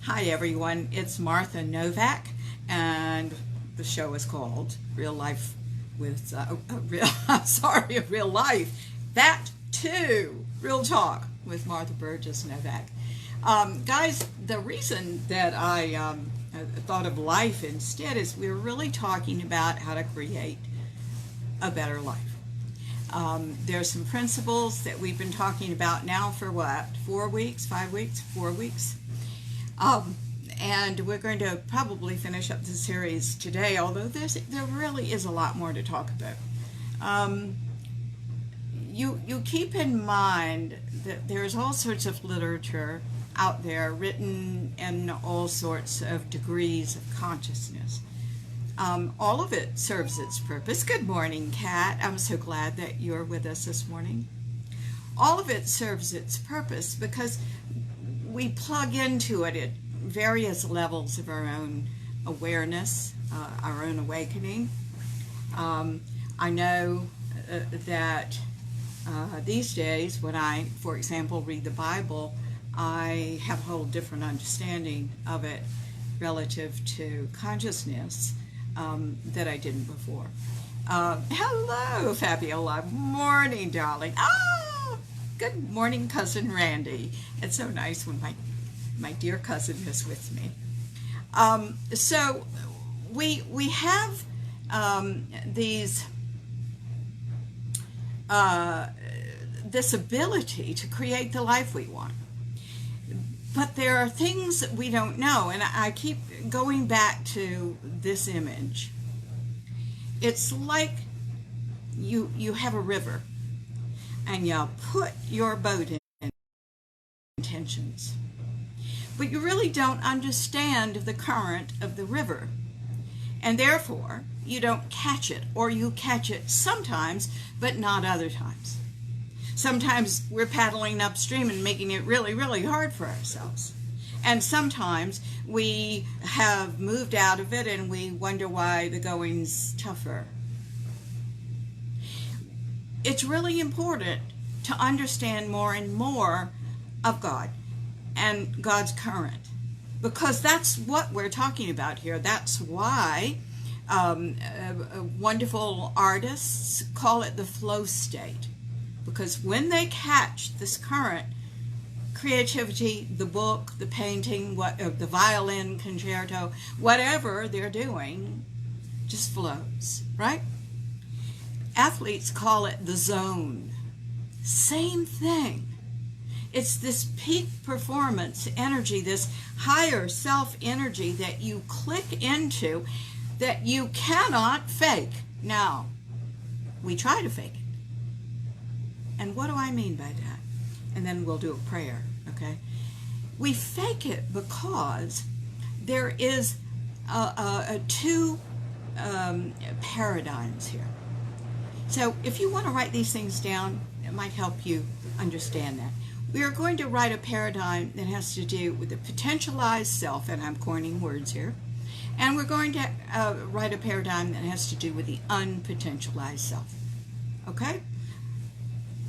Hi everyone, it's Martha Novak, and the show is called Real Life with, Real Life, that too, Real Talk with Martha Burgess Novak. Guys, the reason that I thought of life instead is we're really talking about how to create a better life. There's some principles that we've been talking about now for what, 4 weeks, 5 weeks, 4 weeks? And we're going to probably finish up the series today, although there really is a lot more to talk about. You keep in mind that there's all sorts of literature out there written in all sorts of degrees of consciousness. All of it serves its purpose. Good morning, Kat. I'm so glad that you're with us this morning. All of it serves its purpose because we plug into it at various levels of our own awareness, our own awakening. I know that these days when I, for example, read the Bible, I have a whole different understanding of it relative to consciousness that I didn't before. Hello, Fabiola. Morning, darling. Good morning, Cousin Randy. It's so nice when my dear cousin is with me. So we have this ability to create the life we want. But there are things that we don't know, and I keep going back to this image. It's like you have a river, and you put your boat in intentions. But you really don't understand the current of the river, and therefore you don't catch it, or you catch it sometimes, but not other times. Sometimes we're paddling upstream and making it really, really hard for ourselves. And sometimes we have moved out of it and we wonder why the going's tougher. It's really important to understand more and more of God and God's current, because that's what we're talking about here. That's why wonderful artists call it the flow state, because when they catch this current, creativity, the book, the painting, the violin concerto, whatever they're doing, just flows, right? Athletes call it the zone. Same thing. It's this peak performance energy, this higher self energy that you click into that you cannot fake. Now, we try to fake it. And what do I mean by that? And then we'll do a prayer, okay? We fake it because there is two paradigms here. So if you want to write these things down, it might help you understand that. We are going to write a paradigm that has to do with the potentialized self, and I'm coining words here, and we're going to write a paradigm that has to do with the unpotentialized self, okay?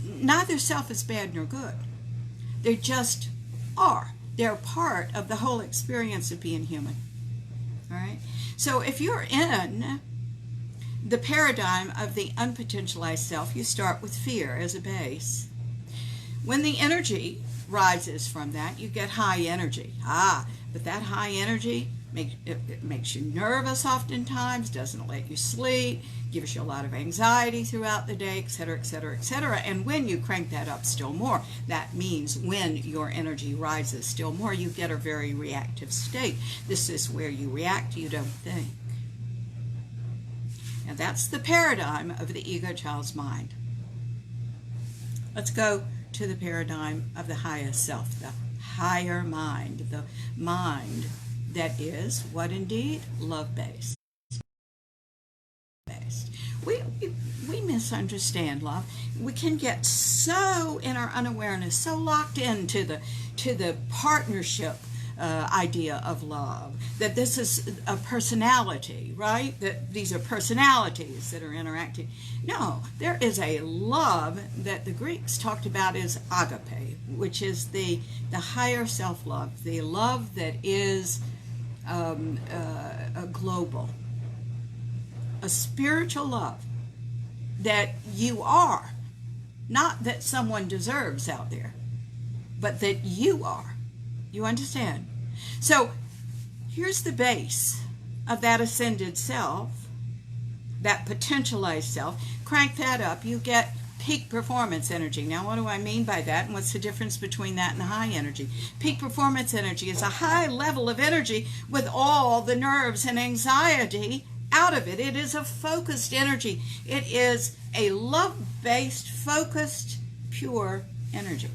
Neither self is bad nor good. They just are. They're part of the whole experience of being human, all right? So if you're in the paradigm of the unpotentialized self, you start with fear as a base. When the energy rises from that, you get high energy. But that high energy makes you nervous oftentimes, doesn't let you sleep, gives you a lot of anxiety throughout the day, etc., etc., etc. And when you crank that up still more, that means when your energy rises still more, you get a very reactive state. This is where you react, you don't think. And that's the paradigm of the ego child's mind. Let's go to the paradigm of the highest self, the higher mind, the mind that is what indeed? Love-based. We misunderstand love. We can get so in our unawareness, so locked into the partnership idea of love, that this is a personality, right? That these are personalities that are interacting. No, there is a love that the Greeks talked about as agape, which is the higher self-love, the love that is a global, a spiritual love that you are, not that someone deserves out there, but that you are. You understand? So here's the base of that ascended self, that potentialized self. Crank that up, you get peak performance energy. Now, what do I mean by that, and what's the difference between that and high energy? Peak performance energy is a high level of energy with all the nerves and anxiety out of it. It is a focused energy. It is a love-based, focused, pure energy.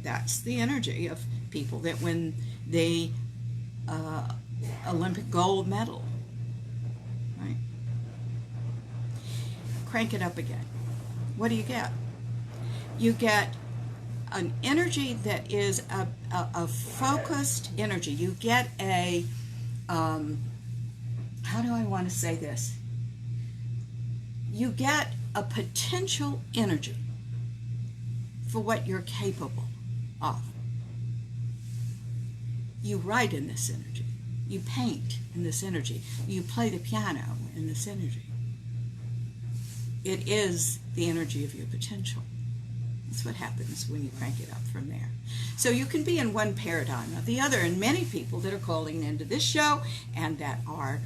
That's the energy of people that win the Olympic gold medal, right? Crank it up again. What do you get? You get an energy that is a focused energy. You get a, how do I want to say this? You get a potential energy for what you're capable of. You write in this energy. You paint in this energy. You play the piano in this energy. It is the energy of your potential. That's what happens when you crank it up from there. So you can be in one paradigm or the other, and many people that are calling into this show and that are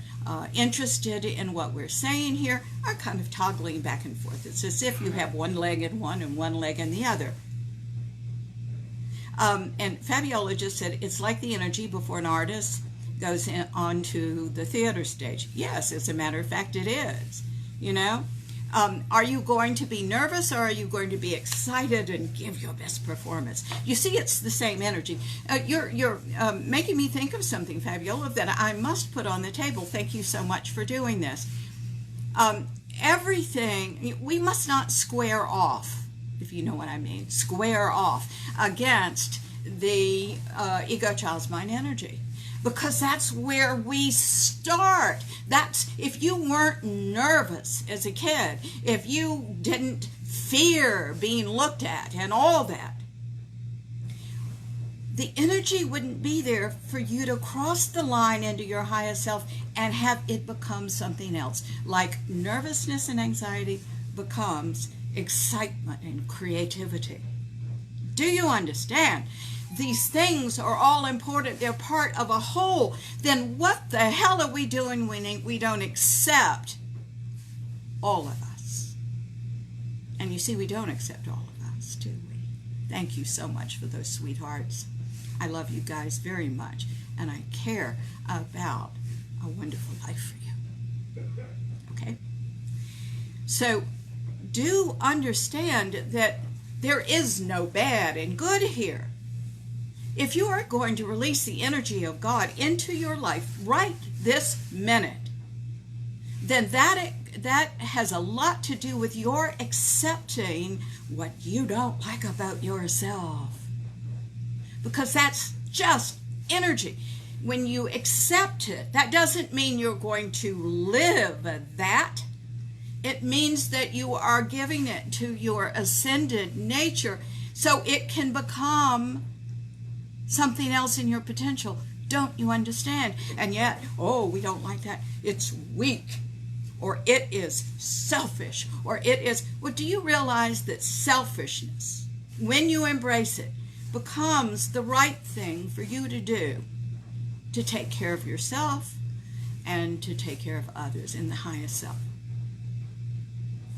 interested in what we're saying here are kind of toggling back and forth. It's as if you have one leg in one and one leg in the other. And Fabiola just said, it's like the energy before an artist goes onto the theater stage. Yes, as a matter of fact, it is. You know? Are you going to be nervous, or are you going to be excited and give your best performance? You see, it's the same energy. You're making me think of something, Fabiola, that I must put on the table. Thank you so much for doing this. Everything, we must not square off, if you know what I mean, square off against the ego child's mind energy. Because that's where we start. That's, if you weren't nervous as a kid, if you didn't fear being looked at and all that, the energy wouldn't be there for you to cross the line into your highest self and have it become something else. Like nervousness and anxiety becomes excitement and creativity. Do you understand? These things are all important. They're part of a whole. Then what the hell are we doing when we don't accept all of us? And you see, we don't accept all of us, do we? Thank you so much for those sweethearts. I love you guys very much, and I care about a wonderful life for you. Okay? So do understand that there is no bad and good here. If you are going to release the energy of God into your life right this minute, then that has a lot to do with your accepting what you don't like about yourself. Because that's just energy. When you accept it, that doesn't mean you're going to live that. It means that you are giving it to your ascended nature so it can become something else in your potential. Don't you understand? And yet, oh, we don't like that. It's weak, or it is selfish, or it is... Well, do you realize that selfishness, when you embrace it, becomes the right thing for you to do to take care of yourself and to take care of others in the highest self?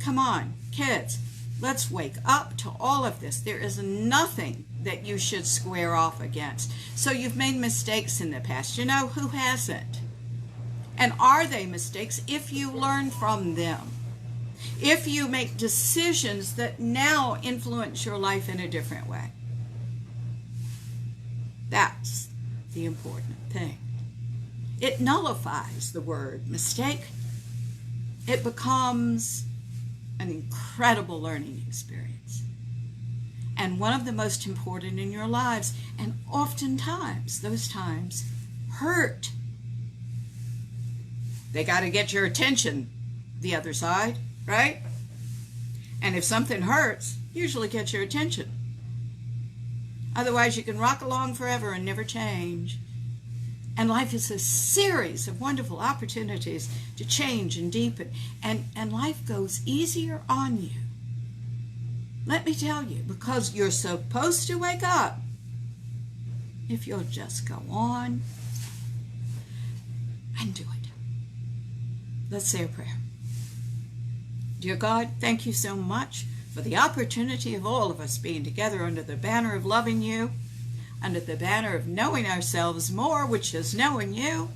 Come on, kids. Let's wake up to all of this. There is nothing that you should square off against. So you've made mistakes in the past. You know, who hasn't? And are they mistakes if you learn from them? If you make decisions that now influence your life in a different way? That's the important thing. It nullifies the word mistake. It becomes an incredible learning experience. and one of the most important in your lives. And oftentimes, those times hurt. They got to get your attention, the other side, right? And if something hurts, usually gets your attention. Otherwise, you can rock along forever and never change. And life is a series of wonderful opportunities to change and deepen. And life goes easier on you. Let me tell you, because you're supposed to wake up if you'll just go on and do it. Let's say a prayer. Dear God, thank you so much for the opportunity of all of us being together under the banner of loving you, under the banner of knowing ourselves more, which is knowing you.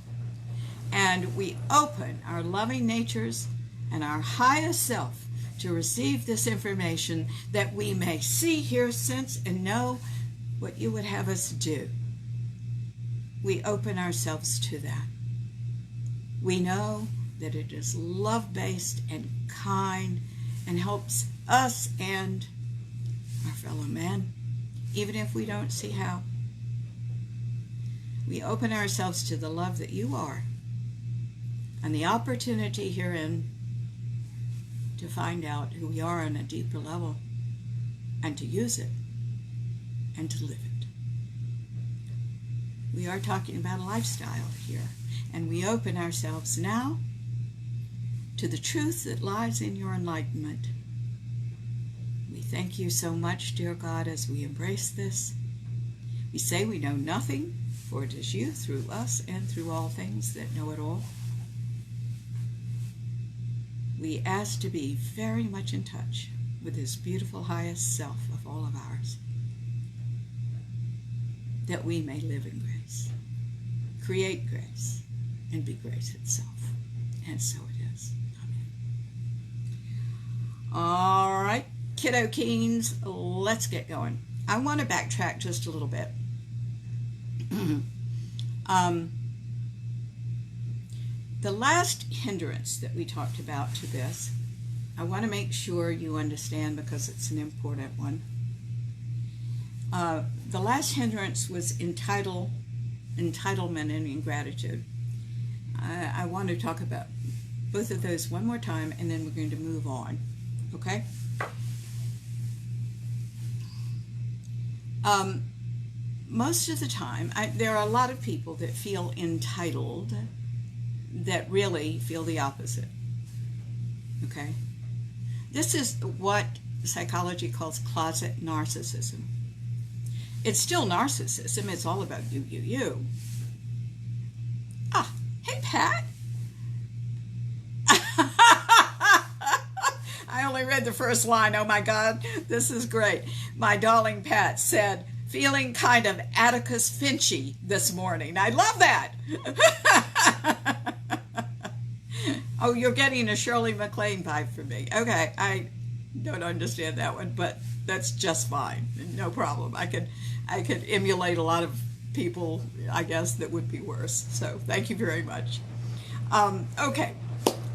And we open our loving natures and our highest self to receive this information, that we may see, hear, sense, and know what you would have us do. We open ourselves to that. We know that it is love-based and kind and helps us and our fellow man, even if we don't see how. We open ourselves to the love that you are and the opportunity herein to find out who we are on a deeper level and to use it and to live it. We are talking about a lifestyle here, and we open ourselves now to the truth that lies in your enlightenment. We thank you so much, dear God, as we embrace this. We say we know nothing, for it is you through us and through all things that know it all. We ask to be very much in touch with this beautiful highest self of all of ours, that we may live in grace, create grace, and be grace itself. And so it is. All right, kiddo keens, let's get going. I want to backtrack just a little bit. The last hindrance that we talked about to this, I want to make sure you understand because it's an important one. The last hindrance was entitlement and ingratitude. I want to talk about both of those one more time, and then we're going to move on. Okay? Most of the time, there are a lot of people that feel entitled that really feel the opposite. Okay? This is what psychology calls closet narcissism. It's still narcissism. It's all about you. Ah, hey, Pat. I only read the first line. Oh, my God. This is great. My darling Pat said, feeling kind of Atticus Finchy this morning. I love that. Oh, you're getting a Shirley MacLaine vibe from me. Okay, I don't understand that one, but that's just fine. No problem. I could emulate a lot of people, I guess, that would be worse. So thank you very much. Okay,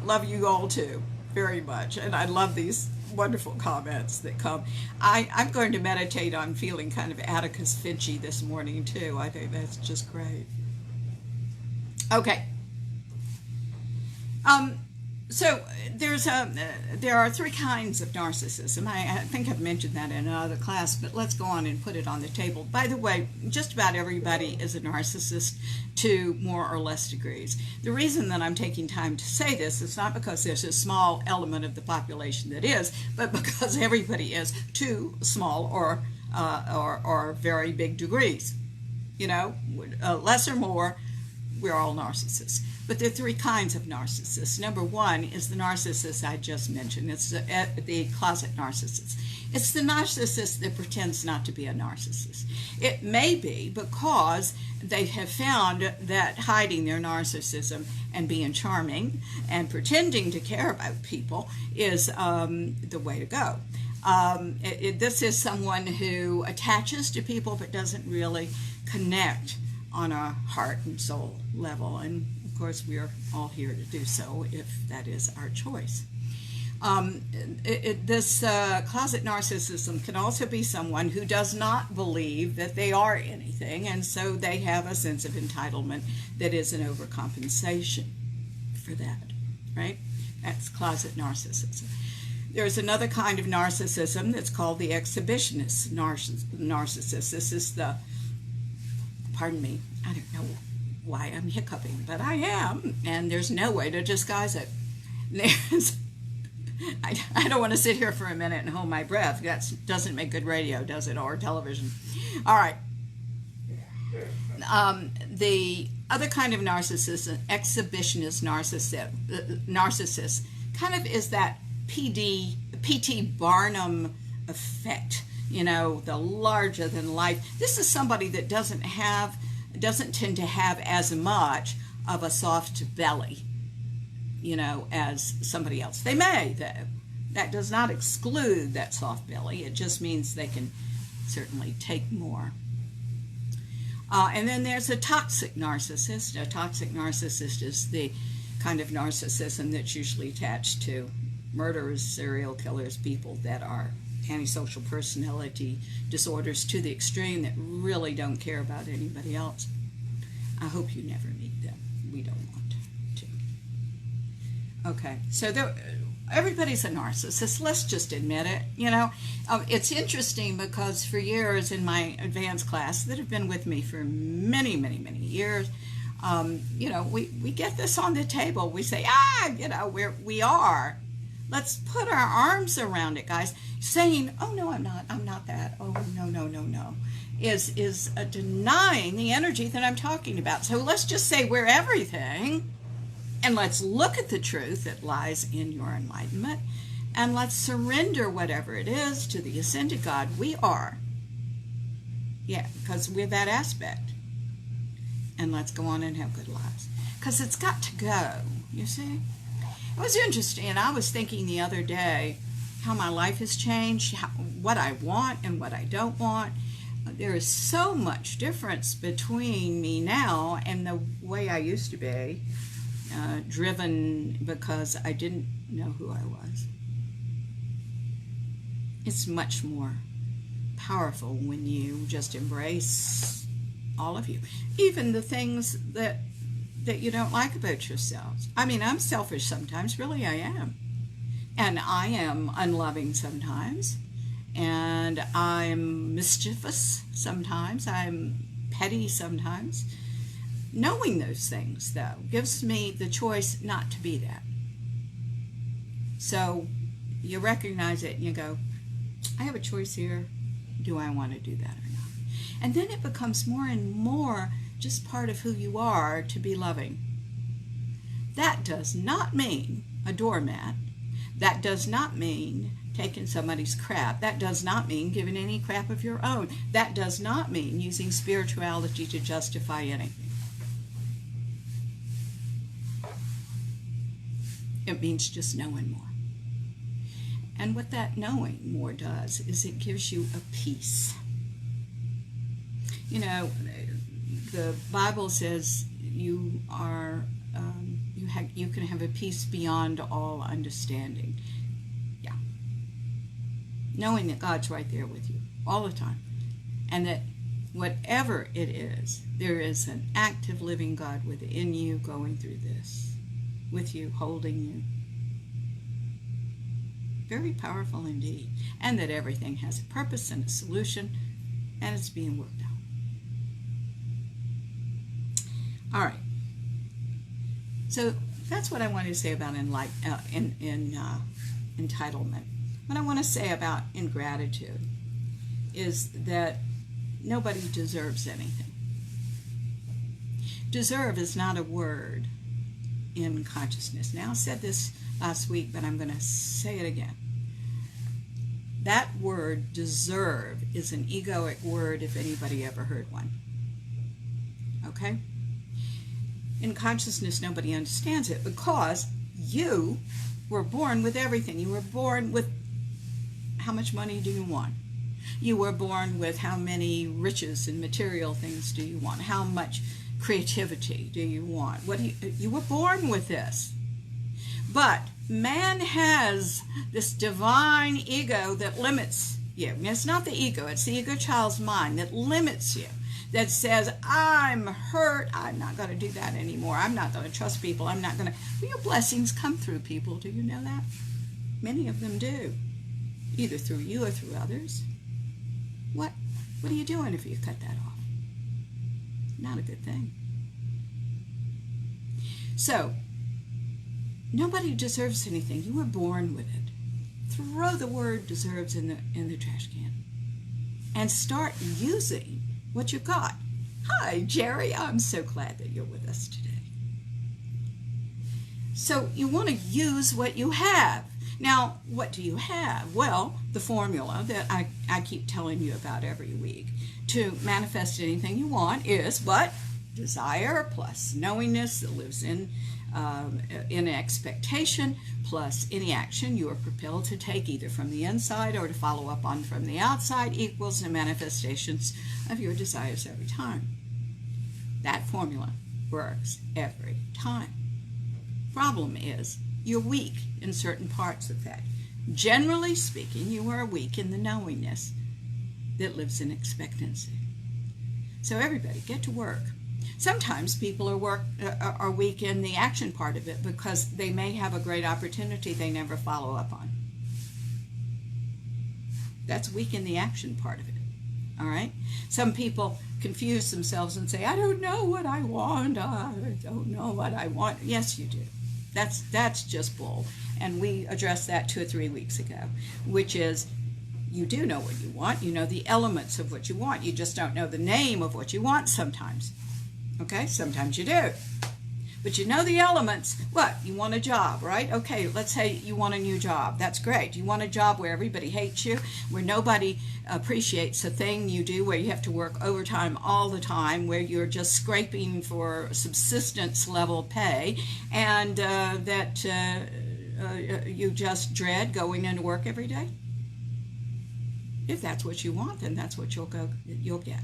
love you all too, very much. And I love these wonderful comments that come. I'm going to meditate on feeling kind of Atticus Finchy this morning too. I think that's just great. Okay. So there are three kinds of narcissism. I think I've mentioned that in another class, but let's go on and put it on the table. By the way, just about everybody is a narcissist to more or less degrees. The reason that I'm taking time to say this is not because there's a small element of the population that is, but because everybody is to small or very big degrees. You know, less or more, we're all narcissists. But there are three kinds of narcissists. Number one is the narcissist I just mentioned. It's the closet narcissist. It's the narcissist that pretends not to be a narcissist. It may be because they have found that hiding their narcissism and being charming and pretending to care about people is the way to go. This is someone who attaches to people but doesn't really connect on a heart and soul level. And of course, we are all here to do so if that is our choice. This closet narcissism can also be someone who does not believe that they are anything, and so they have a sense of entitlement that is an overcompensation for that, right? That's closet narcissism. There's another kind of narcissism that's called the exhibitionist narcissist. This is the, pardon me, I don't know why I'm hiccuping, but I am, and there's no way to disguise it. I don't want to sit here for a minute and hold my breath. That doesn't make good radio, does it, or television? All right. The other kind of narcissist, an exhibitionist narcissist, kind of is that P.T. Barnum effect, you know, the larger than life. This is somebody that doesn't tend to have as much of a soft belly, you know, as somebody else. They may, though. That does not exclude that soft belly. It just means they can certainly take more. And then there's a toxic narcissist. A toxic narcissist is the kind of narcissism that's usually attached to murderers, serial killers, people that are antisocial personality disorders to the extreme that really don't care about anybody else. I hope you never meet them. We don't want to. Okay, so everybody's a narcissist. Let's just admit it. You know, it's interesting because for years in my advanced class that have been with me for many, many, many years, you know, we get this on the table. We say, you know, we are. Let's put our arms around it, guys. Saying, oh, no, I'm not that. Oh, no, is denying the energy that I'm talking about. So let's just say we're everything, and let's look at the truth that lies in your enlightenment, and let's surrender whatever it is to the ascended God we are. Yeah, because we're that aspect. And let's go on and have good lives. Because it's got to go, you see? It was interesting, and I was thinking the other day how my life has changed, what I want and what I don't want. There is so much difference between me now and the way I used to be, driven because I didn't know who I was. It's much more powerful when you just embrace all of you, even the things that you don't like about yourselves. I mean, I'm selfish sometimes, really I am. And I am unloving sometimes. And I'm mischievous sometimes. I'm petty sometimes. Knowing those things, though, gives me the choice not to be that. So you recognize it and you go, I have a choice here. Do I want to do that or not? And then it becomes more and more just part of who you are to be loving. That does not mean a doormat. That does not mean taking somebody's crap. That does not mean giving any crap of your own. That does not mean using spirituality to justify anything. It means just knowing more. And what that knowing more does is it gives you a peace. You know, the Bible says you are you can have a peace beyond all understanding. Yeah. Knowing that God's right there with you all the time. And that whatever it is, there is an active living God within you going through this. With you, holding you. Very powerful indeed. And that everything has a purpose and a solution, and it's being worked out. All right. So that's what I wanted to say about entitlement. What I want to say about ingratitude is that nobody deserves anything. Deserve is not a word in consciousness. Now, I said this last week, but I'm going to say it again. That word, deserve, is an egoic word if anybody ever heard one. Okay? In consciousness, nobody understands it because you were born with everything. You were born with how much money do you want? You were born with how many riches and material things do you want? How much creativity do you want? You were born with this. But Man has this divine ego that limits you. And it's not the ego, it's the ego child's mind that limits you, that says, I'm hurt, I'm not going to do that anymore, I'm not going to trust people, I'm not going to. Well, your blessings come through people, do you know that? Many of them do, either through you or through others. What are you doing if you cut that off? Not a good thing. So, nobody deserves anything. You were born with it. Throw the word deserves in the trash can and start using what you got. Hi, Jerry. I'm so glad that you're with us today. So you want to use what you have. Now, what do you have? Well, the formula that I keep telling you about every week to manifest anything you want is what? Desire plus knowingness that lives in expectation plus any action you are propelled to take either from the inside or to follow up on from the outside equals the manifestations of your desires every time. That formula works every time. Problem is, you're weak in certain parts of that. Generally speaking, you are weak in the knowingness that lives in expectancy. So everybody, get to work. Sometimes people are weak in the action part of it because they may have a great opportunity they never follow up on. That's weak in the action part of it. All right? Some people confuse themselves and say, I don't know what I want. I don't know what I want. Yes, you do. That's just bull. And we addressed that 2 or 3 weeks ago, which is you do know what you want. You know the elements of what you want. You just don't know the name of what you want sometimes. Okay, sometimes you do. But you know the elements. What? You want a job, right? Okay, let's say you want a new job. That's great. You want a job where everybody hates you, where nobody appreciates a thing you do, where you have to work overtime all the time, where you're just scraping for subsistence level pay, and that you just dread going into work every day? If that's what you want, then that's what you'll get.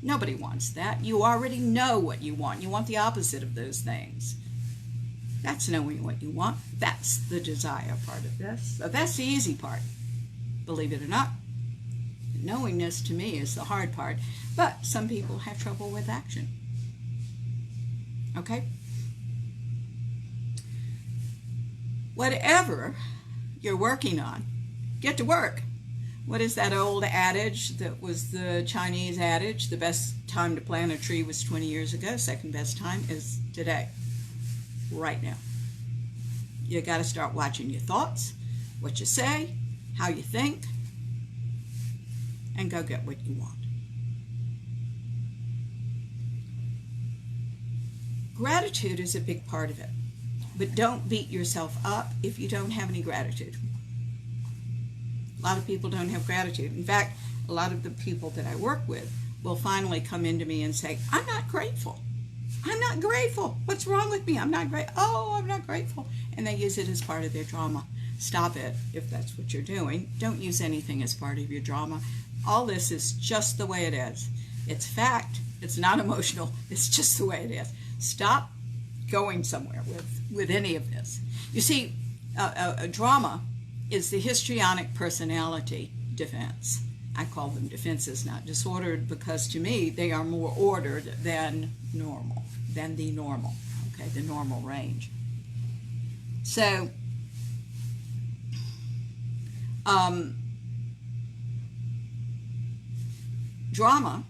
Nobody wants that. You already know what you want. You want the opposite of those things. That's knowing what you want. That's the desire part of this. So that's the easy part, believe it or not. Knowingness to me is the hard part, but some people have trouble with action. Okay? Whatever you're working on, get to work. What is that old adage that was the Chinese adage? The best time to plant a tree was 20 years ago. Second best time is today, right now. You got to start watching your thoughts, what you say, how you think, and go get what you want. Gratitude is a big part of it, but don't beat yourself up if you don't have any gratitude. A lot of people don't have gratitude. In fact, a lot of the people that I work with will finally come into me and say, I'm not grateful. I'm not grateful. What's wrong with me? I'm not grateful. Oh, I'm not grateful. And they use it as part of their drama. Stop it if that's what you're doing. Don't use anything as part of your drama. All this is just the way it is. It's fact. It's not emotional. It's just the way it is. Stop going somewhere with any of this. You see, a drama is the histrionic personality defense. I call them defenses, not disordered, because to me they are more ordered than normal, okay, the normal range. So, drama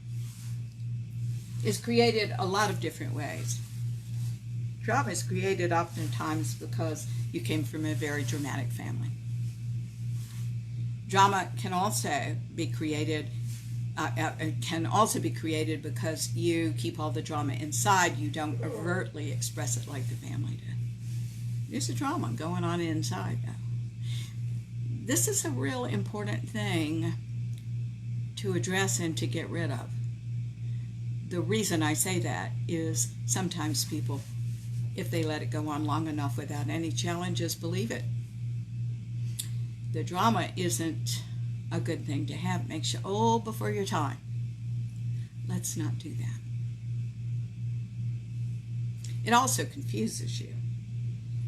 is created a lot of different ways. Drama is created oftentimes because you came from a very dramatic family. Drama can also be created because you keep all the drama inside. You don't overtly express it like the family did. There's a drama going on inside, though. This is a real important thing to address and to get rid of. The reason I say that is sometimes people, if they let it go on long enough without any challenges, believe it. The drama isn't a good thing to have. It makes you old before your time. Let's not do that. It also confuses you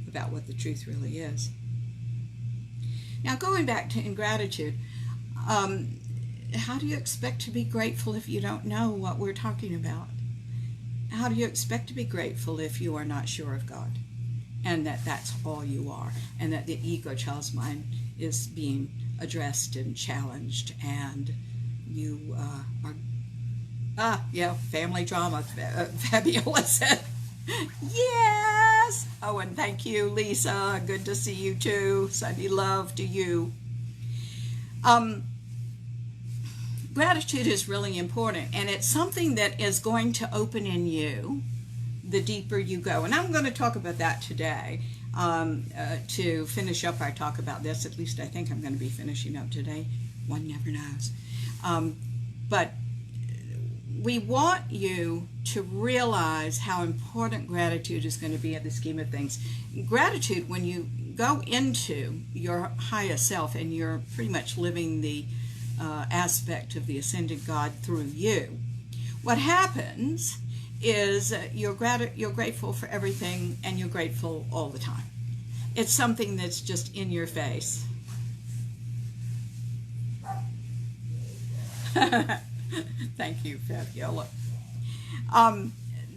about what the truth really is. Now, going back to ingratitude, how do you expect to be grateful if you don't know what we're talking about? How do you expect to be grateful if you are not sure of God, and that that's all you are, and that the ego child's mind is being addressed and challenged, and you family drama, Fabiola said. Yes! Oh, and thank you, Lisa. Good to see you too. Sunday love to you. Gratitude is really important, and it's something that is going to open in you the deeper you go. And I'm going to talk about that today to finish up our talk about this. At least I think I'm going to be finishing up today. One never knows. But we want you to realize how important gratitude is going to be in the scheme of things. Gratitude, when you go into your highest self and you're pretty much living the aspect of the ascended God through you, what happens is you're grateful for everything, and you're grateful all the time. It's something that's just in your face. Thank you, Fabiola.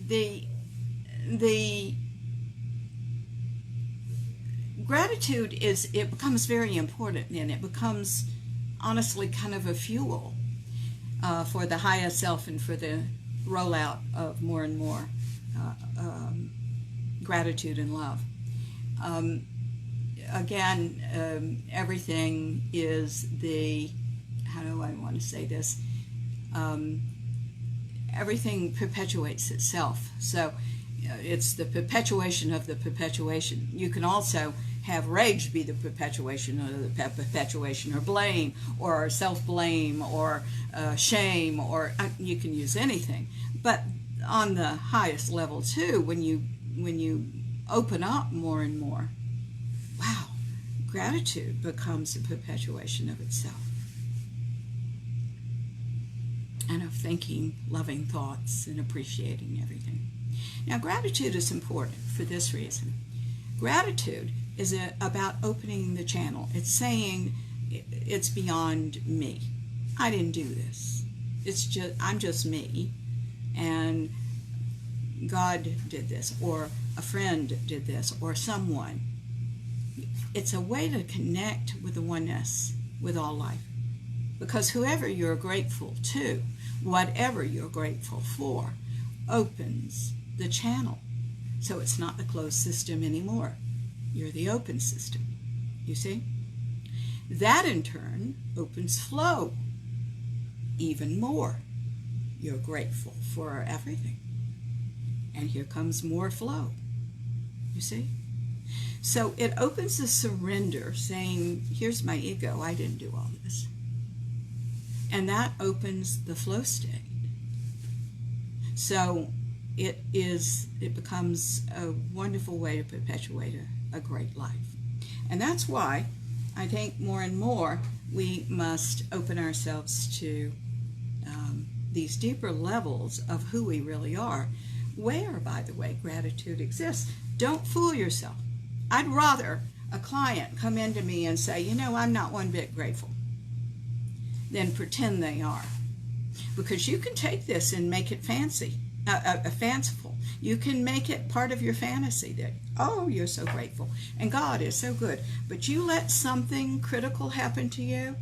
The gratitude it becomes very important, and it becomes honestly kind of a fuel for the highest self and for the rollout of more and more gratitude and love. Everything is how do I want to say this? Everything perpetuates itself. So it's the perpetuation of the perpetuation. You can also have rage be the perpetuation of the perpetuation, or blame, or self-blame, or shame, or you can use anything. But on the highest level too, when you open up more and more, wow, gratitude becomes a perpetuation of itself, and of thinking loving thoughts and appreciating everything. Now, gratitude is important for this reason. Gratitude is about opening the channel. It's saying it's beyond me. I didn't do this. I'm just me, and God did this, or a friend did this, or someone. It's a way to connect with the oneness, with all life. Because whoever you're grateful to, whatever you're grateful for, opens the channel. So it's not the closed system anymore. You're the open system, you see? That in turn opens flow even more. You're grateful for everything. And here comes more flow, you see? So it opens the surrender, saying, here's my ego, I didn't do all this. And that opens the flow state. So it becomes a wonderful way to perpetuate a great life. And that's why I think more and more we must open ourselves to these deeper levels of who we really are, where, by the way, gratitude exists. Don't fool yourself. I'd rather a client come into me and say, you know, I'm not one bit grateful, than pretend they are. Because you can take this and make it fanciful. You can make it part of your fantasy that, oh, you're so grateful, and God is so good. But you let something critical happen to you,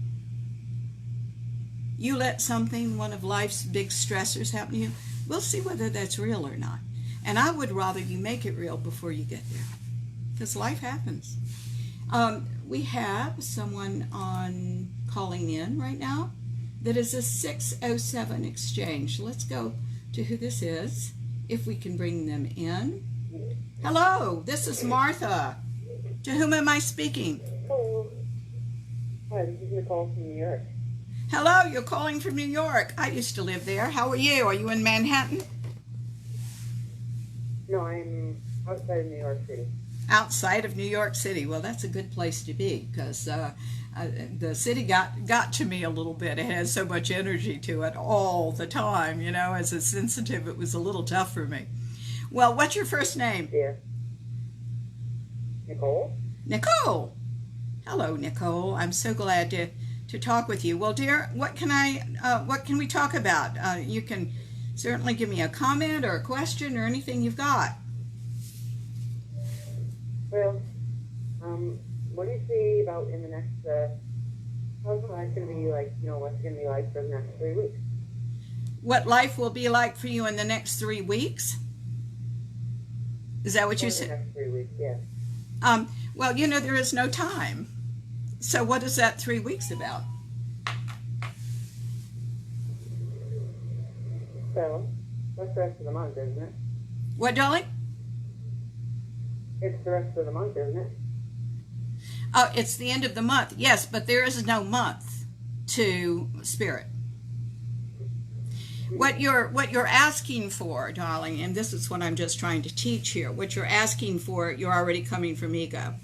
you let something, one of life's big stressors happen to you, we'll see whether that's real or not. And I would rather you make it real before you get there, because life happens. We have someone calling in right now that is a 607 exchange. Let's go to who this is, if we can bring them in. Hello, this is Martha. To whom am I speaking? Hello. Hi, this is Nicole from New York. Hello, you're calling from New York. I used to live there. How are you? Are you in Manhattan? No, I'm outside of New York City. Outside of New York City. Well, that's a good place to be, because the city got to me a little bit. It has so much energy to it all the time. You know, as a sensitive, it was a little tough for me. Well, what's your first name? Yeah. Nicole? Nicole. Hello, Nicole. I'm so glad to talk with you. Well, dear, what can we talk about? You can certainly give me a comment or a question or anything you've got. Well, what do you see about in the next, how's life going to be like, what's it going to be like for the next 3 weeks? What life will be like for you in the next 3 weeks? Is that what you said? The next 3 weeks, yeah. Well, there is no time. So what is that 3 weeks about? So, that's the rest of the month, isn't it? What, darling? It's the rest of the month, isn't it? Oh, it's the end of the month. Yes, but there is no month to Spirit. What you're asking for, darling, and this is what I'm just trying to teach here, what you're asking for, you're already coming from ego.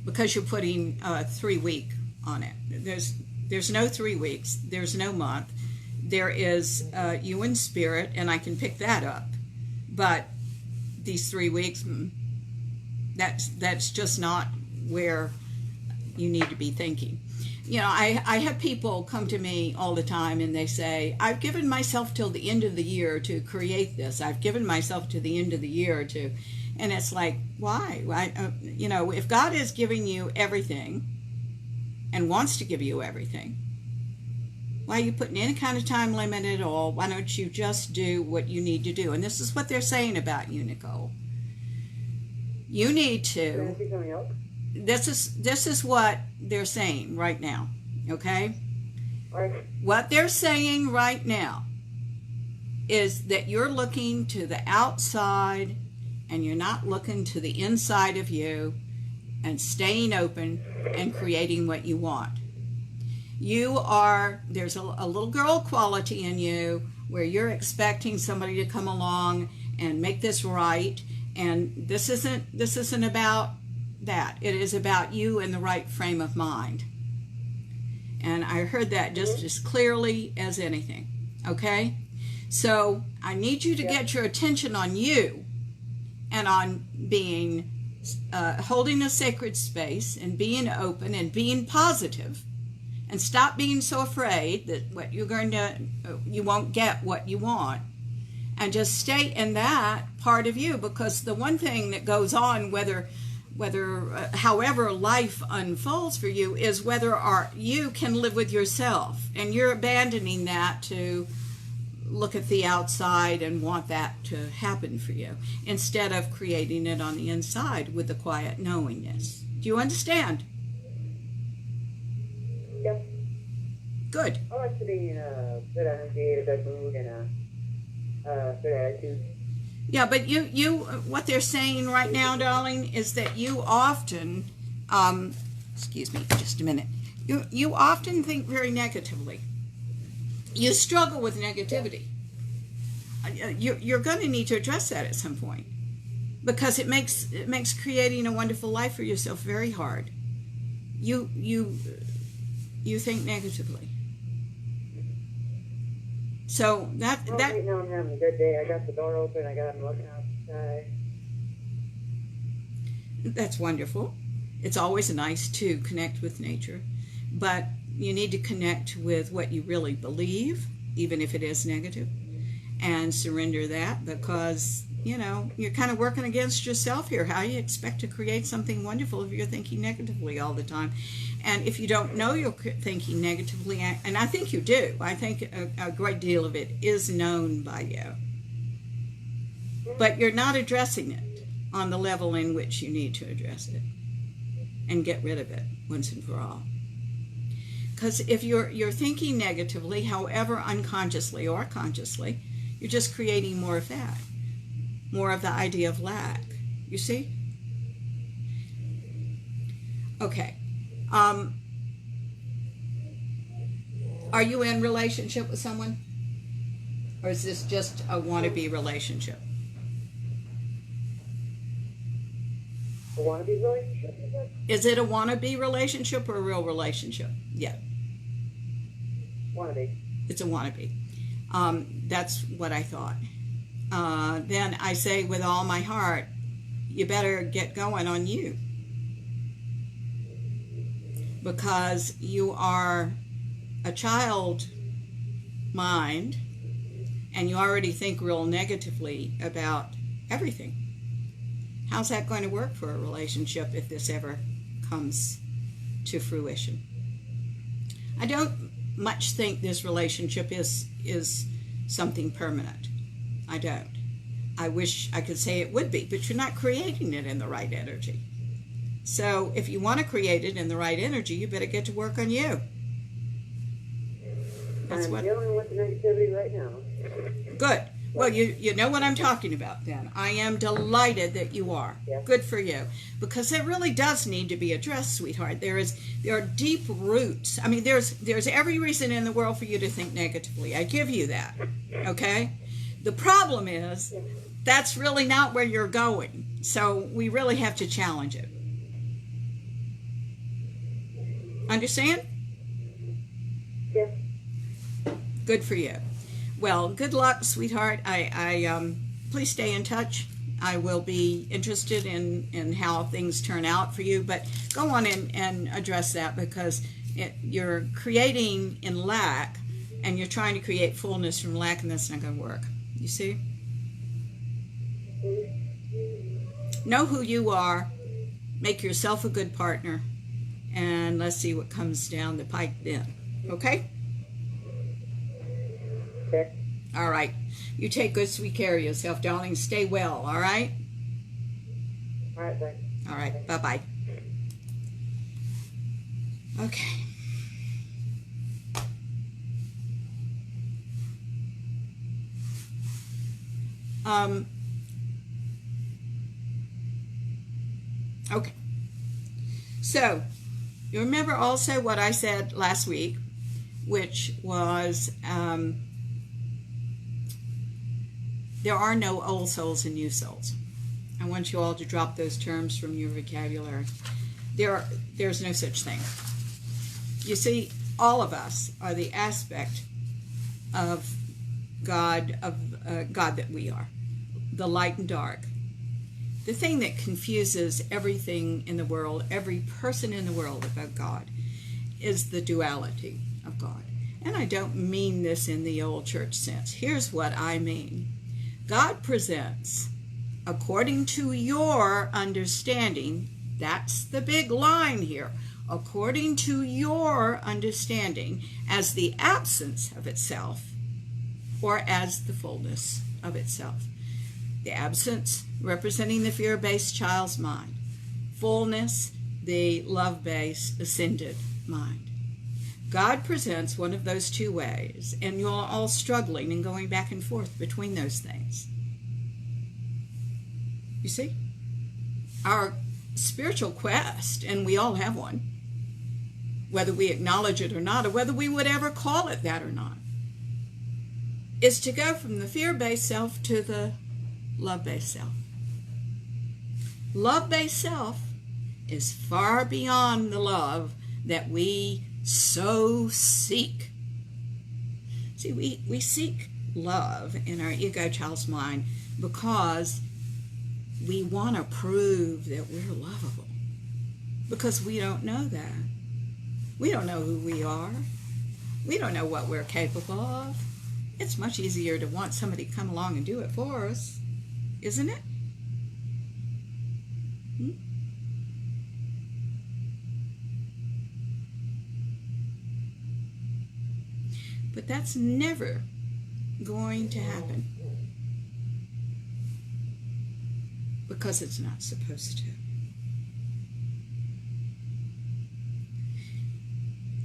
Because you're putting 3 week on it. There's no 3 weeks. There's no month. There is you in Spirit, and I can pick that up. But these 3 weeks, that's just not where you need to be thinking. I have people come to me all the time and they say, I've given myself till the end of the year to create this. I've given myself to the end of the year to, and it's like, why? If God is giving you everything and wants to give you everything, why are you putting any kind of time limit at all? Why don't you just do what you need to do? And this is what they're saying about you, Nicole. You need to. This is what they're saying right now, okay? Right. What they're saying right now is that you're looking to the outside and you're not looking to the inside of you and staying open and creating what you want. There's a little girl quality in you where you're expecting somebody to come along and make this right, and this isn't about that. It is about you in the right frame of mind. And I heard that just as clearly as anything. Okay? So I need you to get your attention on you and on being holding a sacred space and being open and being positive, and stop being so afraid that you won't get what you want, and just stay in that part of you. Because the one thing that goes on, however life unfolds for you, is whether you can live with yourself, and you're abandoning that to look at the outside and want that to happen for you, instead of creating it on the inside with the quiet knowingness. Do you understand? Yep. Good. I like to be in a good energy, a good mood, and a good attitude. Yeah, but what they're saying right now, darling, is that you often, excuse me just a minute, you often think very negatively. You struggle with negativity. You're going to need to address that at some point, because it makes creating a wonderful life for yourself very hard. You think negatively. So that right now I'm having a good day. I got the door open. I'm looking outside. That's wonderful. It's always nice to connect with nature, but you need to connect with what you really believe, even if it is negative, and surrender that, because you're kind of working against yourself here. How do you expect to create something wonderful if you're thinking negatively all the time? And if you don't know you're thinking negatively, and I think you do, I think a great deal of it is known by you, but you're not addressing it on the level in which you need to address it and get rid of it once and for all. Because if you're thinking negatively, however unconsciously or consciously, you're just creating more of that, more of the idea of lack. You see? Okay. Are you in relationship with someone? Or is this just a wannabe relationship? A wannabe relationship, is it? Is it a wannabe relationship or a real relationship? Yeah. Wannabe. It's a wannabe. That's what I thought. Then I say with all my heart, you better get going on you, because you are a child mind and you already think real negatively about everything. How's that going to work for a relationship if this ever comes to fruition? I don't much think this relationship is something permanent. I don't. I wish I could say it would be, but you're not creating it in the right energy. So if you want to create it in the right energy, you better get to work on you. I'm dealing with the negativity right now. Good. Well, you know what I'm talking about then. I am delighted that you are. Yeah. Good for you. Because it really does need to be addressed, sweetheart. There are deep roots. I mean, there's every reason in the world for you to think negatively. I give you that. Okay? The problem is that's really not where you're going. So we really have to challenge it. Understand? Yeah. Good for you. Well, good luck, sweetheart. I please stay in touch. I will be interested in how things turn out for you, but go on and address that, because you're creating in lack and you're trying to create fullness from lack, and that's not going to work. You see? Know who you are. Make yourself a good partner, and let's see what comes down the pike then. Okay? Okay. All right. You take good, sweet care of yourself, darling. Stay well, all right? All right, thanks. All right. Bye-bye. Okay. Okay. So, you remember also what I said last week, which was there are no old souls and new souls. I want you all to drop those terms from your vocabulary. There's no such thing. You see, all of us are the aspect of God that we are, the light and dark. The thing that confuses everything in the world, every person in the world about God, is the duality of God. And I don't mean this in the old church sense. Here's what I mean. God presents, according to your understanding, that's the big line here, according to your understanding, as the absence of itself or as the fullness of itself. The absence representing the fear-based child's mind. Fullness, the love-based ascended mind. God presents one of those two ways, and you're all struggling and going back and forth between those things. You see? Our spiritual quest, and we all have one, whether we acknowledge it or not, or whether we would ever call it that or not, is to go from the fear-based self to the love-based self. Love-based self is far beyond the love that we so seek. See, we seek love in our ego child's mind because we want to prove that we're lovable. Because we don't know that. We don't know who we are. We don't know what we're capable of. It's much easier to want somebody to come along and do it for us, isn't it? But that's never going to happen, because it's not supposed to.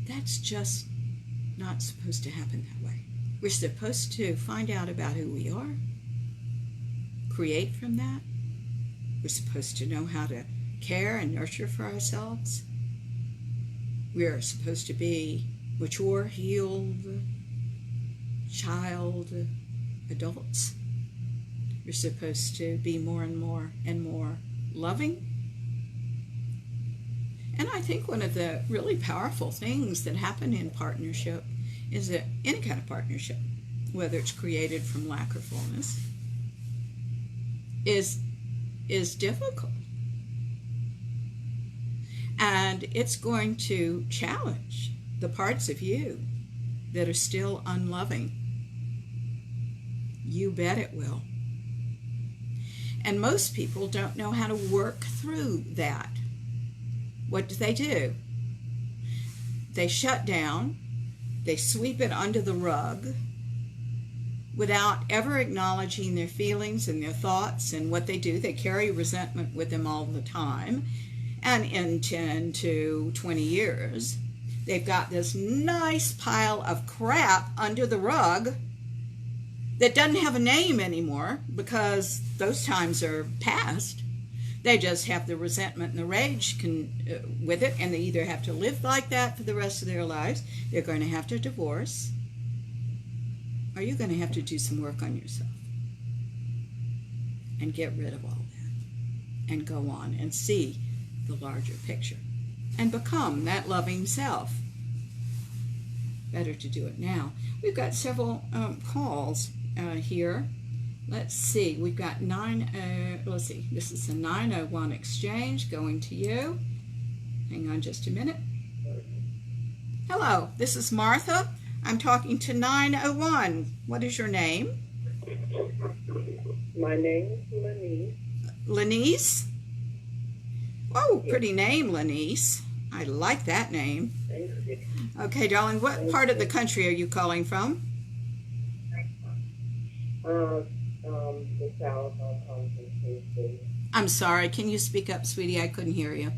That's just not supposed to happen that way. We're supposed to find out about who we are, create from that. We're supposed to know how to care and nurture for ourselves. We're supposed to be mature, healed, child, adults. We're supposed to be more and more and more loving. And I think one of the really powerful things that happen in partnership is that any kind of partnership, whether it's created from lack or fullness, is is difficult. And it's going to challenge the parts of you that are still unloving. You bet it will. And most people don't know how to work through that. What do? They shut down, they sweep it under the rug without ever acknowledging their feelings and their thoughts and what they do. They carry resentment with them all the time. And in 10 to 20 years, they've got this nice pile of crap under the rug that doesn't have a name anymore because those times are past. They just have the resentment and the rage with it, and they either have to live like that for the rest of their lives, they're going to have to divorce, or you're going to have to do some work on yourself and get rid of all that and go on and see the larger picture and become that loving self. Better to do it now. We've got several calls here. Let's see. We've got let's see. This is the 901 exchange going to you. Hang on just a minute. Hello, this is Martha. I'm talking to 901. What is your name? My name is Lenise. Lenise? Oh, pretty name, Lenise. I like that name. Thank you. Okay, darling, what part of the country are you calling from? The South. I'm calling from Tennessee. I'm sorry, can you speak up, sweetie? I couldn't hear you.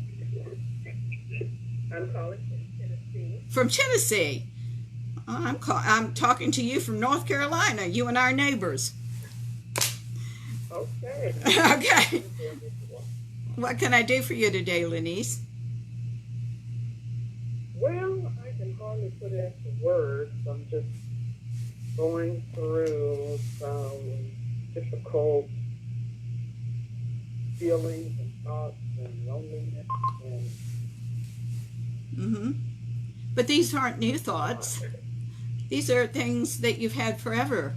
I'm calling from Tennessee. From Tennessee? I'm talking to you from North Carolina. You and our neighbors. Okay. Okay. What can I do for you today, Lenise? Well, I can hardly put it into words. I'm just going through some difficult feelings and thoughts and loneliness and But these aren't new thoughts. These are things that you've had forever.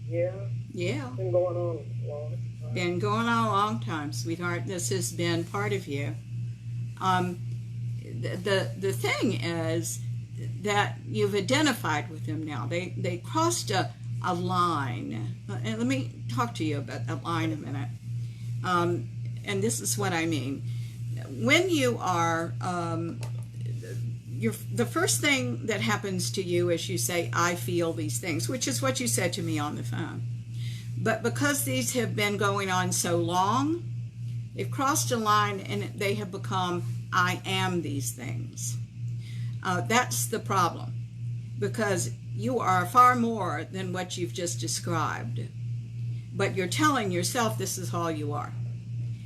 yeah, Yeah. it's been going on a long time. Been going on a long time, sweetheart. This has been part of you. The thing is that you've identified with them now. They crossed a line. And let me talk to you about that line a minute. And this is what I mean. When you are, the first thing that happens to you is you say, I feel these things, which is what you said to me on the phone. But because these have been going on so long, they've crossed a line and they have become, I am these things. That's the problem, because you are far more than what you've just described. But you're telling yourself this is all you are.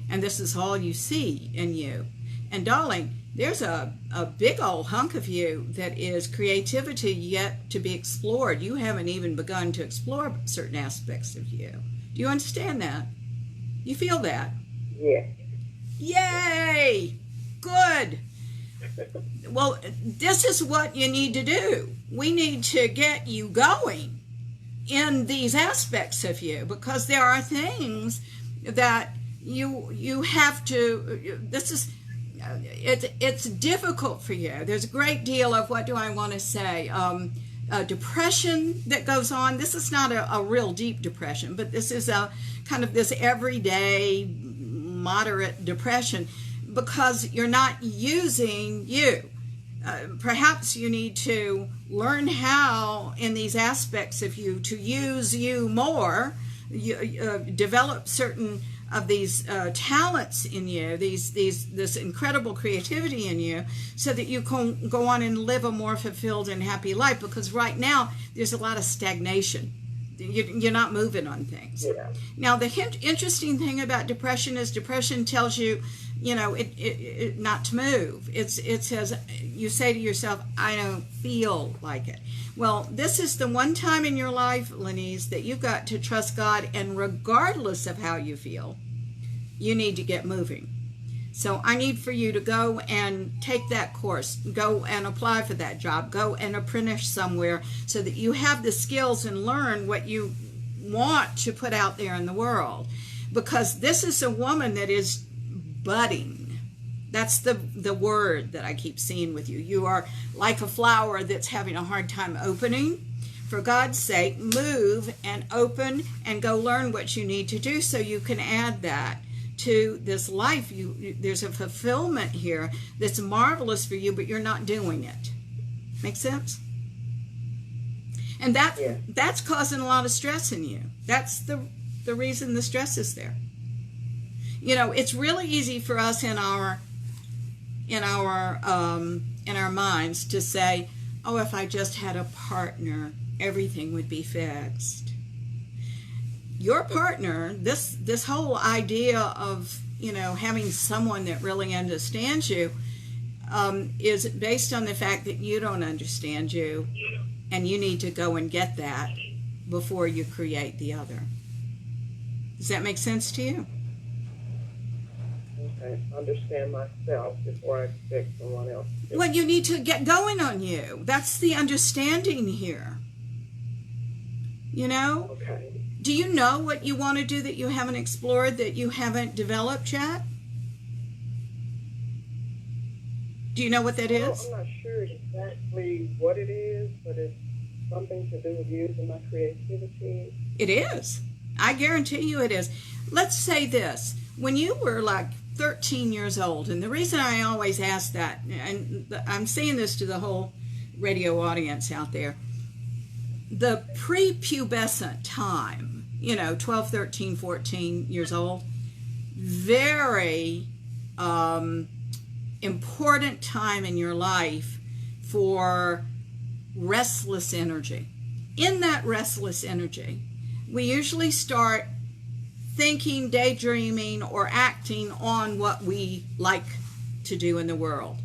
And this is all you see in you. And darling, there's a big old hunk of you that is creativity yet to be explored. You haven't even begun to explore certain aspects of you. Do you understand that? You feel that? Yeah. Yay! Good. Well, this is what you need to do. We need to get you going in these aspects of you, because there are things that you have to, it's difficult for you. There's a great deal of, what do I want to say, depression that goes on. This is not a real deep depression, but this is a kind of this everyday moderate depression, because you're not using you. Perhaps you need to learn how, in these aspects of you, to use you more. Develop certain of these talents in you, this incredible creativity in you, so that you can go on and live a more fulfilled and happy life. Because right now there's a lot of stagnation. You're not moving on things. Yeah. Now, the interesting thing about depression is depression tells you, it not to move. It says, you say to yourself, I don't feel like it. Well, this is the one time in your life, Lenise, that you've got to trust God, and regardless of how you feel, you need to get moving. So I need for you to go and take that course, go and apply for that job, go and apprentice somewhere, so that you have the skills and learn what you want to put out there in the world, because this is a woman that is budding. That's the word that I keep seeing with you. You are like a flower that's having a hard time opening. For God's sake, move and open and go learn what you need to do so you can add that to this life. There's a fulfillment here that's marvelous for you, but you're not doing it. Make sense? And that's causing a lot of stress in you. That's the reason the stress is there. You know, it's really easy for us in our minds to say, oh, if I just had a partner, everything would be fixed. Your partner, this whole idea of, you know, having someone that really understands you is based on the fact that you don't understand you, and you need to go and get that before you create the other. Does that make sense to you? Okay, understand myself before I expect someone else to. Well, you need to get going on you. That's the understanding here. You know? Okay. Do you know what you want to do that you haven't explored, that you haven't developed yet? Do you know what that is? Well, I'm not sure exactly what it is, but it's something to do with using my creativity. It is. I guarantee you it is. Let's say this. When you were like 13 years old, and the reason I always ask that, and I'm saying this to the whole radio audience out there, the prepubescent time, you know, 12, 13, 14 years old, very important time in your life for restless energy. In that restless energy, we usually start thinking, daydreaming, or acting on what we like to do in the world.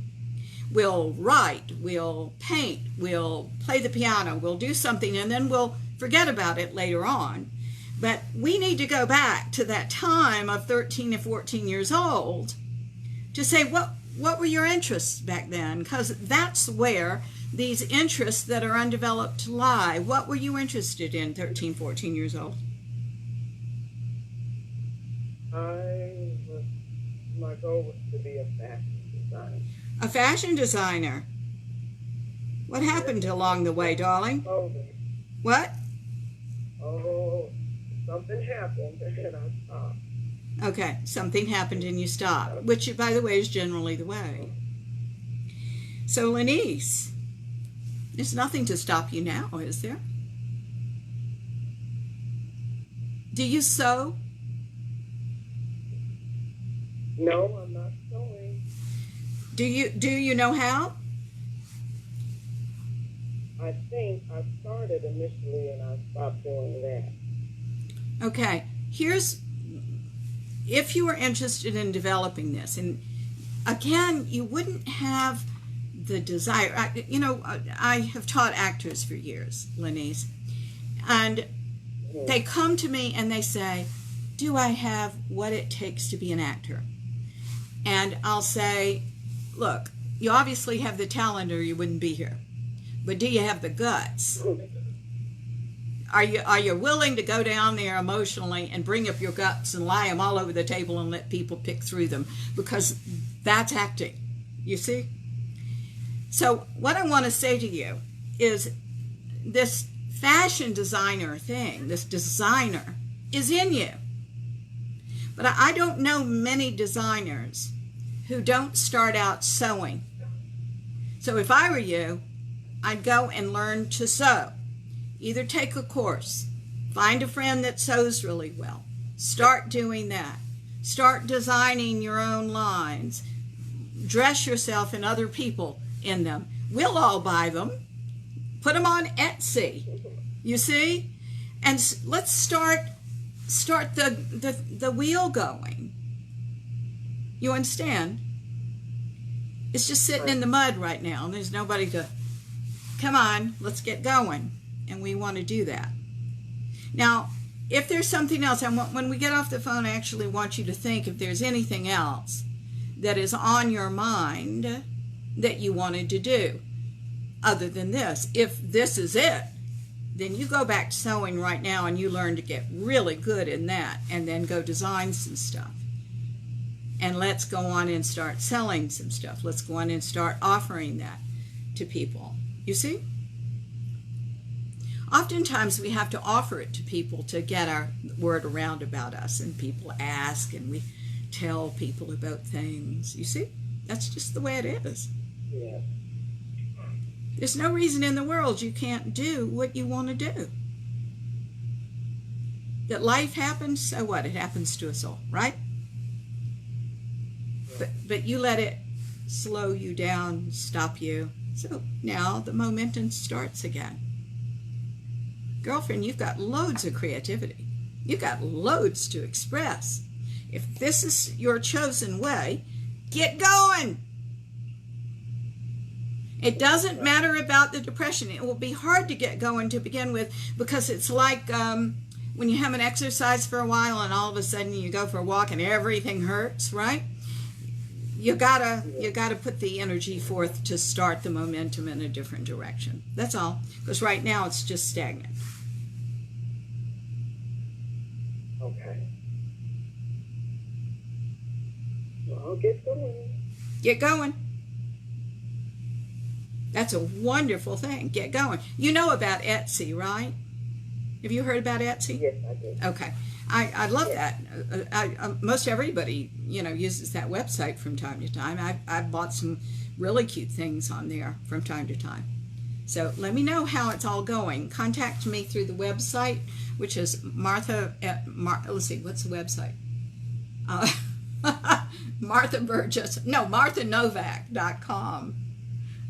We'll write, we'll paint, we'll play the piano, we'll do something, and then we'll forget about it later on. But we need to go back to that time of 13 and 14 years old to say, what were your interests back then? Because that's where these interests that are undeveloped lie. What were you interested in 13, 14 years old? My goal was to be a fashion designer. A fashion designer. What happened along the way, darling? Clothing. What? Oh, something happened and I stopped. Okay, something happened and you stopped, which, by the way, is generally the way. So, Lenise, there's nothing to stop you now, is there? Do you sew? No, I'm not sewing. Do you know how? I think I started initially and I stopped doing that. Okay, if you were interested in developing this, and again, you wouldn't have the desire. I have taught actors for years, Lenise, and they come to me and they say, do I have what it takes to be an actor? And I'll say, look, you obviously have the talent or you wouldn't be here. But do you have the guts? Are you willing to go down there emotionally and bring up your guts and lie them all over the table and let people pick through them? Because that's acting, you see? So what I want to say to you is this fashion designer thing, this designer, is in you. But I don't know many designers who don't start out sewing. So if I were you, I'd go and learn to sew. Either take a course, find a friend that sews really well, start doing that. Start designing your own lines. Dress yourself and other people in them. We'll all buy them. Put them on Etsy, you see? And let's start the wheel going. You understand? It's just sitting in the mud right now, and there's nobody to, come on, let's get going. And we want to do that. Now, if there's something else, when we get off the phone, I actually want you to think if there's anything else that is on your mind that you wanted to do other than this. If this is it, then you go back to sewing right now and you learn to get really good in that, and then go design some stuff. And let's go on and start selling some stuff. Let's go on and start offering that to people. You see? Oftentimes we have to offer it to people to get our word around about us, and people ask and we tell people about things. You see? That's just the way it is. Yeah. There's no reason in the world you can't do what you want to do. That life happens, so what? It happens to us all, right? But you let it slow you down, stop you. So now the momentum starts again. Girlfriend, you've got loads of creativity. You've got loads to express. If this is your chosen way, get going. It doesn't matter about the depression. It will be hard to get going to begin with, because it's like when you haven't exercised for a while and all of a sudden you go for a walk and everything hurts, right? You gotta put the energy forth to start the momentum in a different direction. That's all. Because right now it's just stagnant. Okay. Well, get going. Get going. That's a wonderful thing. Get going. You know about Etsy, right? Have you heard about Etsy? Yes, I do. Okay. I love that. Most everybody, uses that website from time to time. I've bought some really cute things on there from time to time. So let me know how it's all going. Contact me through the website, which is Martha. Let's see, what's the website? MarthaNovak.com.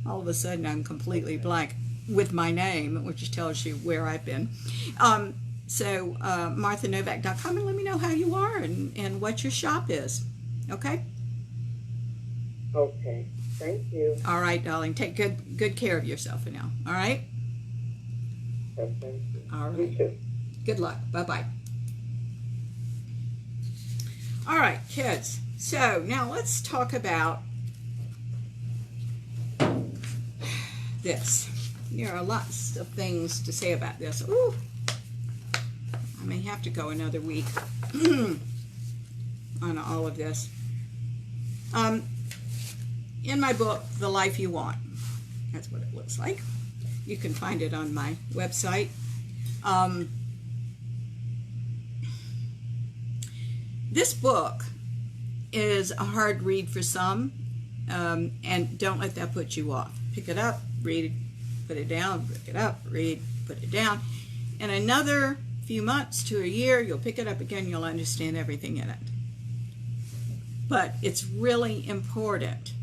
All of a sudden, I'm completely blank with my name, which tells you where I've been. So MarthaNovak.com, and let me know how you are and what your shop is. Okay? Okay. Thank you. All right, darling. Take good care of yourself for now. All right? Okay, thank you. All You right. too. Good luck. Bye-bye. All right, kids. So now let's talk about this. There are lots of things to say about this. Ooh, I may have to go another week on all of this. In my book, The Life You Want, that's what it looks like. You can find it on my website. This book is a hard read for some, and don't let that put you off. Pick it up, read it, put it down, pick it up, read, put it down. In another few months to a year, you'll pick it up again, you'll understand everything in it. But it's really important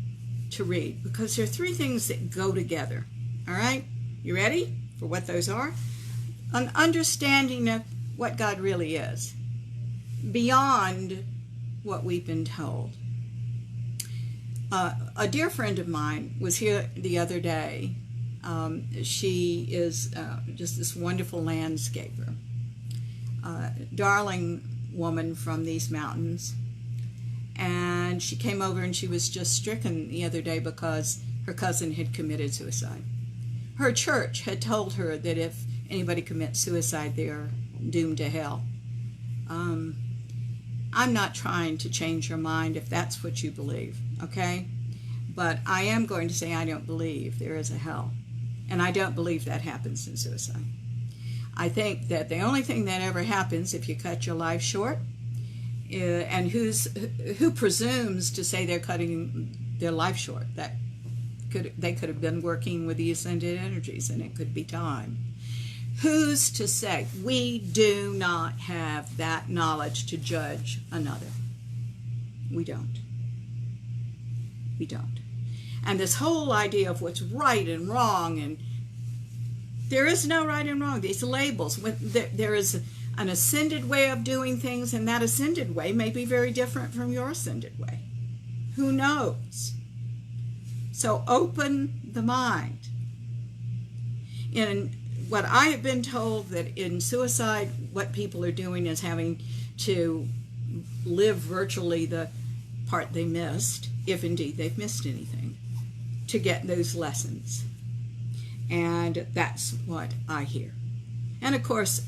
to read, because there are three things that go together. All right? You ready for what those are? An understanding of what God really is, beyond what we've been told. A dear friend of mine was here the other day. She is just this wonderful landscaper, darling woman from these mountains. And she came over and she was just stricken the other day because her cousin had committed suicide. Her church had told her that if anybody commits suicide, they're doomed to hell. I'm not trying to change your mind if that's what you believe, okay? But I am going to say I don't believe there is a hell. And I don't believe that happens in suicide. I think that the only thing that ever happens if you cut your life short, and who presumes to say they're cutting their life short? They could have been working with the ascended energies, and it could be time. Who's to say? We do not have that knowledge to judge another. We don't. We don't. And this whole idea of what's right and wrong, and there is no right and wrong. These labels, there is an ascended way of doing things, and that ascended way may be very different from your ascended way. Who knows? So open the mind. In what I have been told, that in suicide, what people are doing is having to live virtually the part they missed, if indeed they've missed anything, to get those lessons. And that's what I hear. And of course,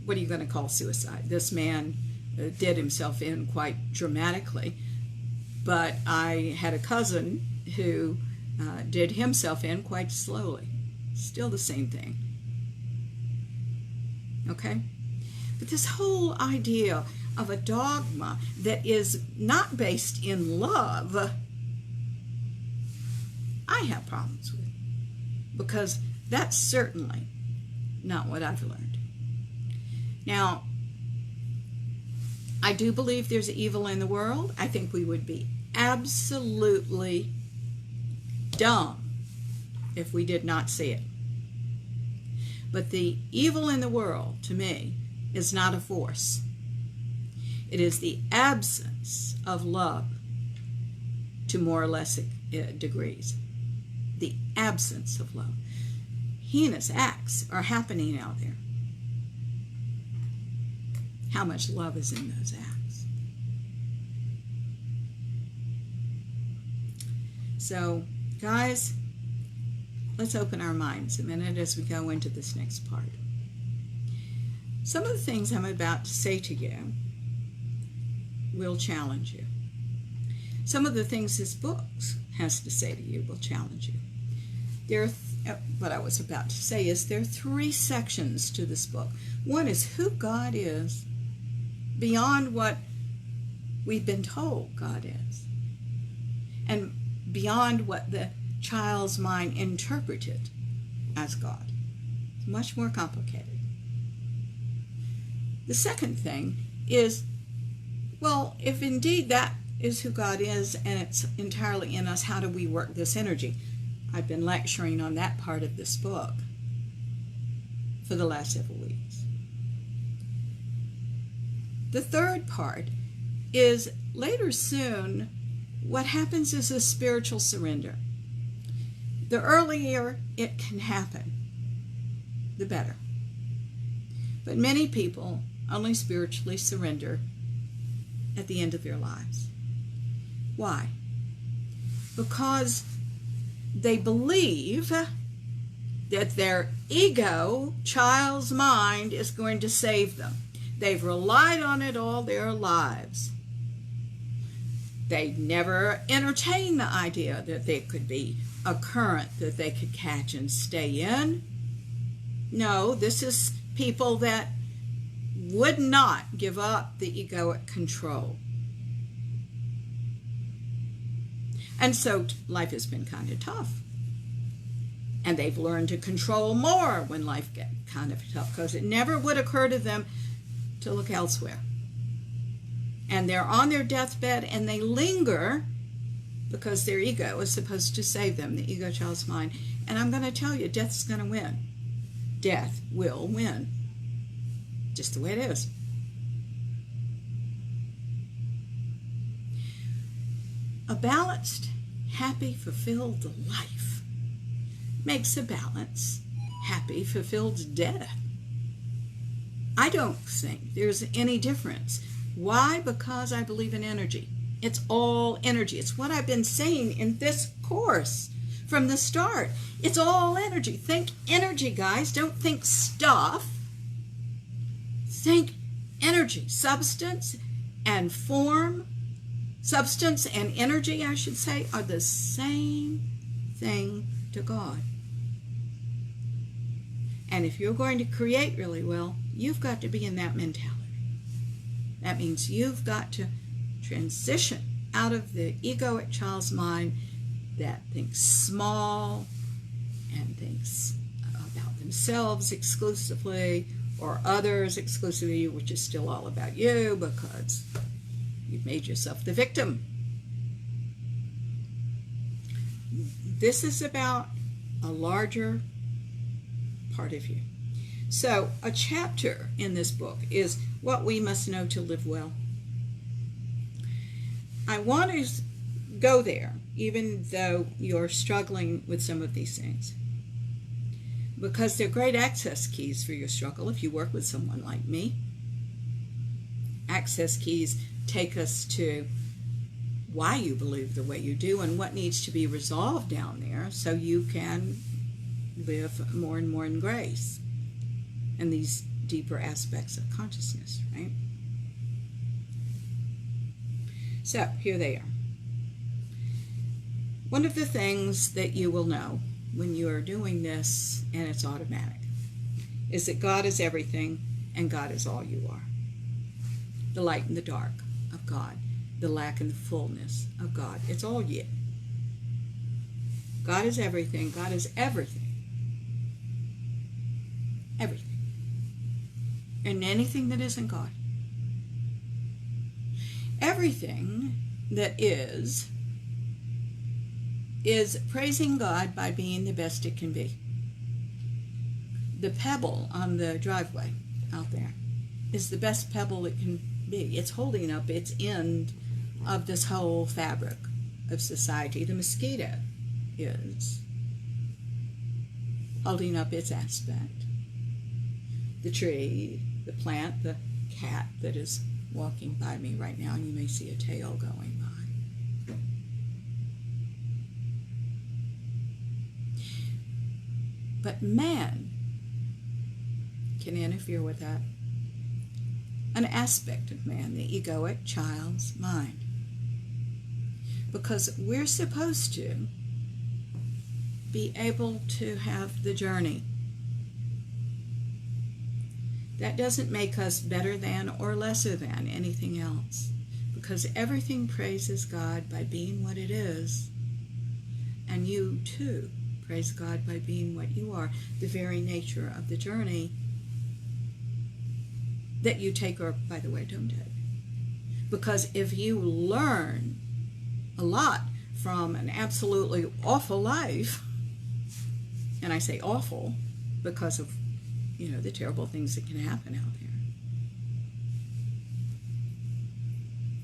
what are you going to call suicide? This man did himself in quite dramatically, but I had a cousin who did himself in quite slowly. Still the same thing. Okay? But this whole idea of a dogma that is not based in love, I have problems with, because that's certainly not what I've learned. Now, I do believe there's evil in the world. I think we would be absolutely dumb if we did not see it. But the evil in the world, to me, is not a force. It is the absence of love to more or less degrees. The absence of love. Heinous acts are happening out there. How much love is in those acts? So, guys, let's open our minds a minute as we go into this next part. Some of the things I'm about to say to you will challenge you. Some of the things this book has to say to you will challenge you. What I was about to say is there are 3 sections to this book. One is who God is beyond what we've been told God is, and beyond what the child's mind interpreted as God. It's much more complicated. The second thing is, well, if indeed that is who God is and it's entirely in us, how do we work this energy? I've been lecturing on that part of this book for the last several weeks. The third part is later soon, what happens is a spiritual surrender. The earlier it can happen, the better. But many people only spiritually surrender at the end of their lives. Why? Because they believe that their ego, child's mind, is going to save them. They've relied on it all their lives. They never entertained the idea that there could be a current that they could catch and stay in. No, this is people that would not give up the egoic control. And so life has been kind of tough. And they've learned to control more when life gets kind of tough, because it never would occur to them to look elsewhere. And they're on their deathbed and they linger because their ego is supposed to save them, the ego child's mind. And I'm going to tell you, death's going to win. Death will win. Just the way it is. A balanced, happy, fulfilled life makes a balanced, happy, fulfilled death. I don't think there's any difference. Why? Because I believe in energy. It's all energy. It's what I've been saying in this course from the start. It's all energy. Think energy, guys. Don't think stuff. Think energy. Substance and form, substance and energy, I should say, are the same thing to God. And if you're going to create really well, you've got to be in that mentality. That means you've got to transition out of the egoic child's mind that thinks small and thinks about themselves exclusively or others exclusively, which is still all about you because you've made yourself the victim. This is about a larger part of you. So a chapter in this book is what we must know to live well. I want to go there, even though you're struggling with some of these things, because they're great access keys for your struggle if you work with someone like me. Access keys take us to why you believe the way you do and what needs to be resolved down there so you can live more and more in grace and these deeper aspects of consciousness, right? So here they are. One of the things that you will know when you are doing this, and it's automatic, is that God is everything and God is all you are. The light and the dark of God, the lack and the fullness of God. It's all you. God is everything. God is everything. Everything. And anything that isn't God. Everything that is praising God by being the best it can be. The pebble on the driveway out there is the best pebble it can be. It's holding up its end of this whole fabric of society. The mosquito is holding up its aspect. The tree, the plant, the cat that is walking by me right now, and you may see a tail going by. But man can interfere with that. An aspect of man, the egoic child's mind. Because we're supposed to be able to have the journey. That doesn't make us better than or lesser than anything else. Because everything praises God by being what it is. And you too praise God by being what you are. The very nature of the journey that you take, or by the way, don't take. Because if you learn a lot from an absolutely awful life, and I say awful because of, the terrible things that can happen out there.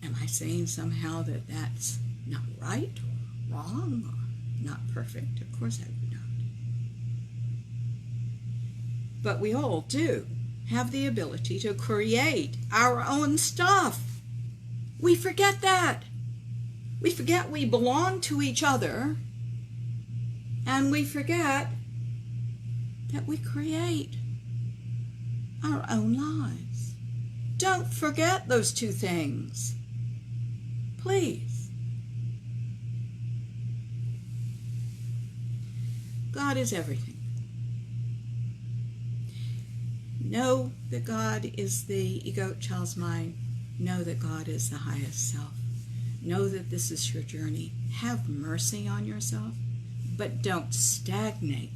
Am I saying somehow that that's not right or wrong or not perfect? Of course I would not. But we all do have the ability to create our own stuff. We forget that. We forget we belong to each other, and we forget that we create our own lives. Don't forget those two things. Please. God is everything. Know that God is the egoic child's mind. Know that God is the highest self. Know that this is your journey. Have mercy on yourself, but don't stagnate.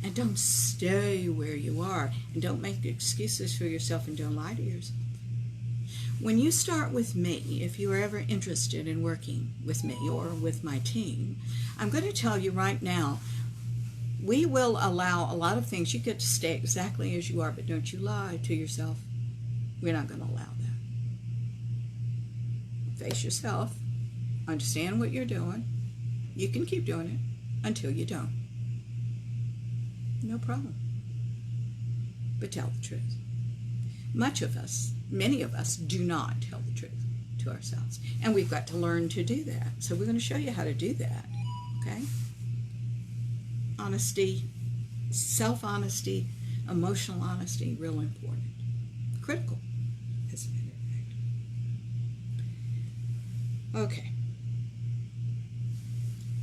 And don't stay where you are. And don't make excuses for yourself, and don't lie to yourself. When you start with me, if you are ever interested in working with me or with my team, I'm going to tell you right now, we will allow a lot of things. You get to stay exactly as you are, but don't you lie to yourself. We're not going to allow that. Face yourself. Understand what you're doing. You can keep doing it until you don't. No problem. But tell the truth. Many of us do not tell the truth to ourselves. And we've got to learn to do that. So we're going to show you how to do that. Okay? Honesty, self-honesty, emotional honesty, real important. Critical, as a matter of fact. Okay.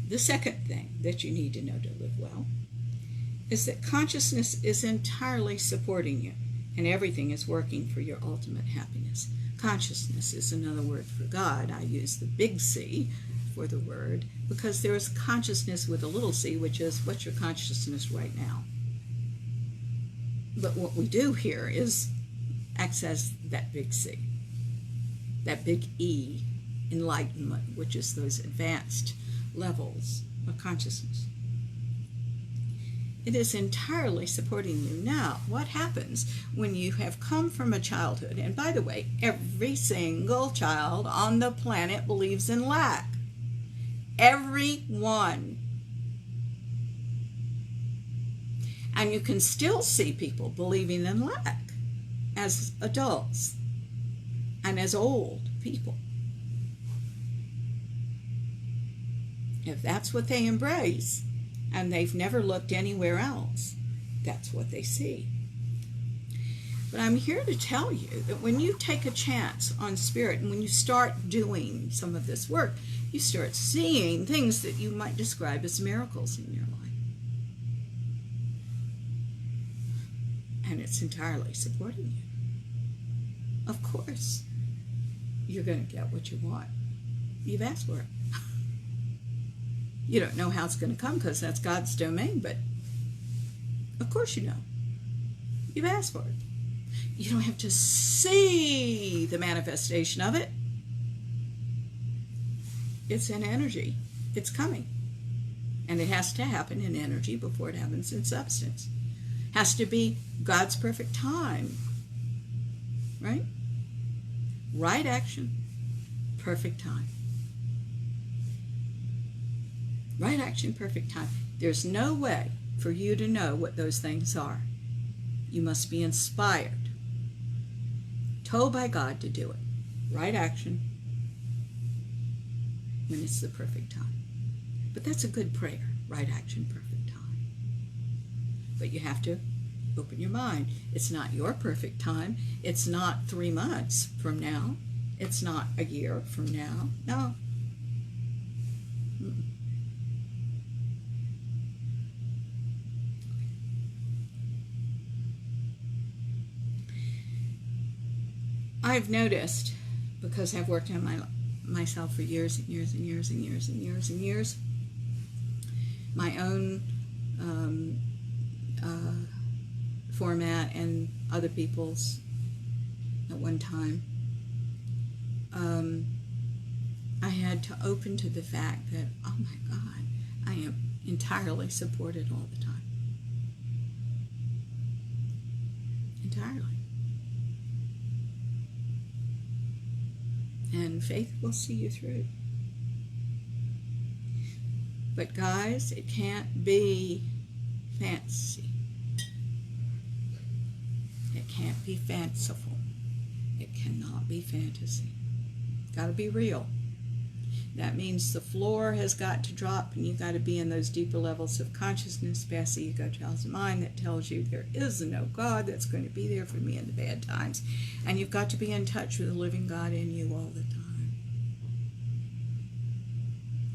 The second thing that you need to know to live well is that consciousness is entirely supporting you, and everything is working for your ultimate happiness. Consciousness is another word for God. I use the big C for the word because there is consciousness with a little c, which is what's your consciousness right now. But what we do here is access that big C, that big E, enlightenment, which is those advanced levels of consciousness. It is entirely supporting you. Now, what happens when you have come from a childhood? And by the way, every single child on the planet believes in lack. Everyone. And you can still see people believing in lack as adults and as old people. If that's what they embrace, and they've never looked anywhere else, that's what they see. But I'm here to tell you that when you take a chance on spirit and when you start doing some of this work, you start seeing things that you might describe as miracles in your life. And it's entirely supporting you. Of course, you're going to get what you want. You've asked for it. You don't know how it's going to come because that's God's domain, but of course you know. You've asked for it. You don't have to see the manifestation of it. It's in energy. It's coming. And it has to happen in energy before it happens in substance. Has to be God's perfect time. Right? Right action, perfect time. Right action, perfect time. There's no way for you to know what those things are. You must be inspired, told by God to do it. Right action, when it's the perfect time. But that's a good prayer, right action, perfect time. But you have to open your mind. It's not your perfect time. It's not 3 months from now. It's not a year from now. No. Mm-mm. I've noticed, because I've worked on myself for years and years and years and years and years and years, my own format and other people's at one time, I had to open to the fact that, oh my God, I am entirely supported all the time. Entirely. And faith will see you through. But guys, it can't be fancy. It can't be fanciful. It cannot be fantasy. Got to be real. That means the floor has got to drop, and you've got to be in those deeper levels of consciousness past the ego, child's mind, that tells you there is no God that's going to be there for me in the bad times. And you've got to be in touch with the living God in you all the time.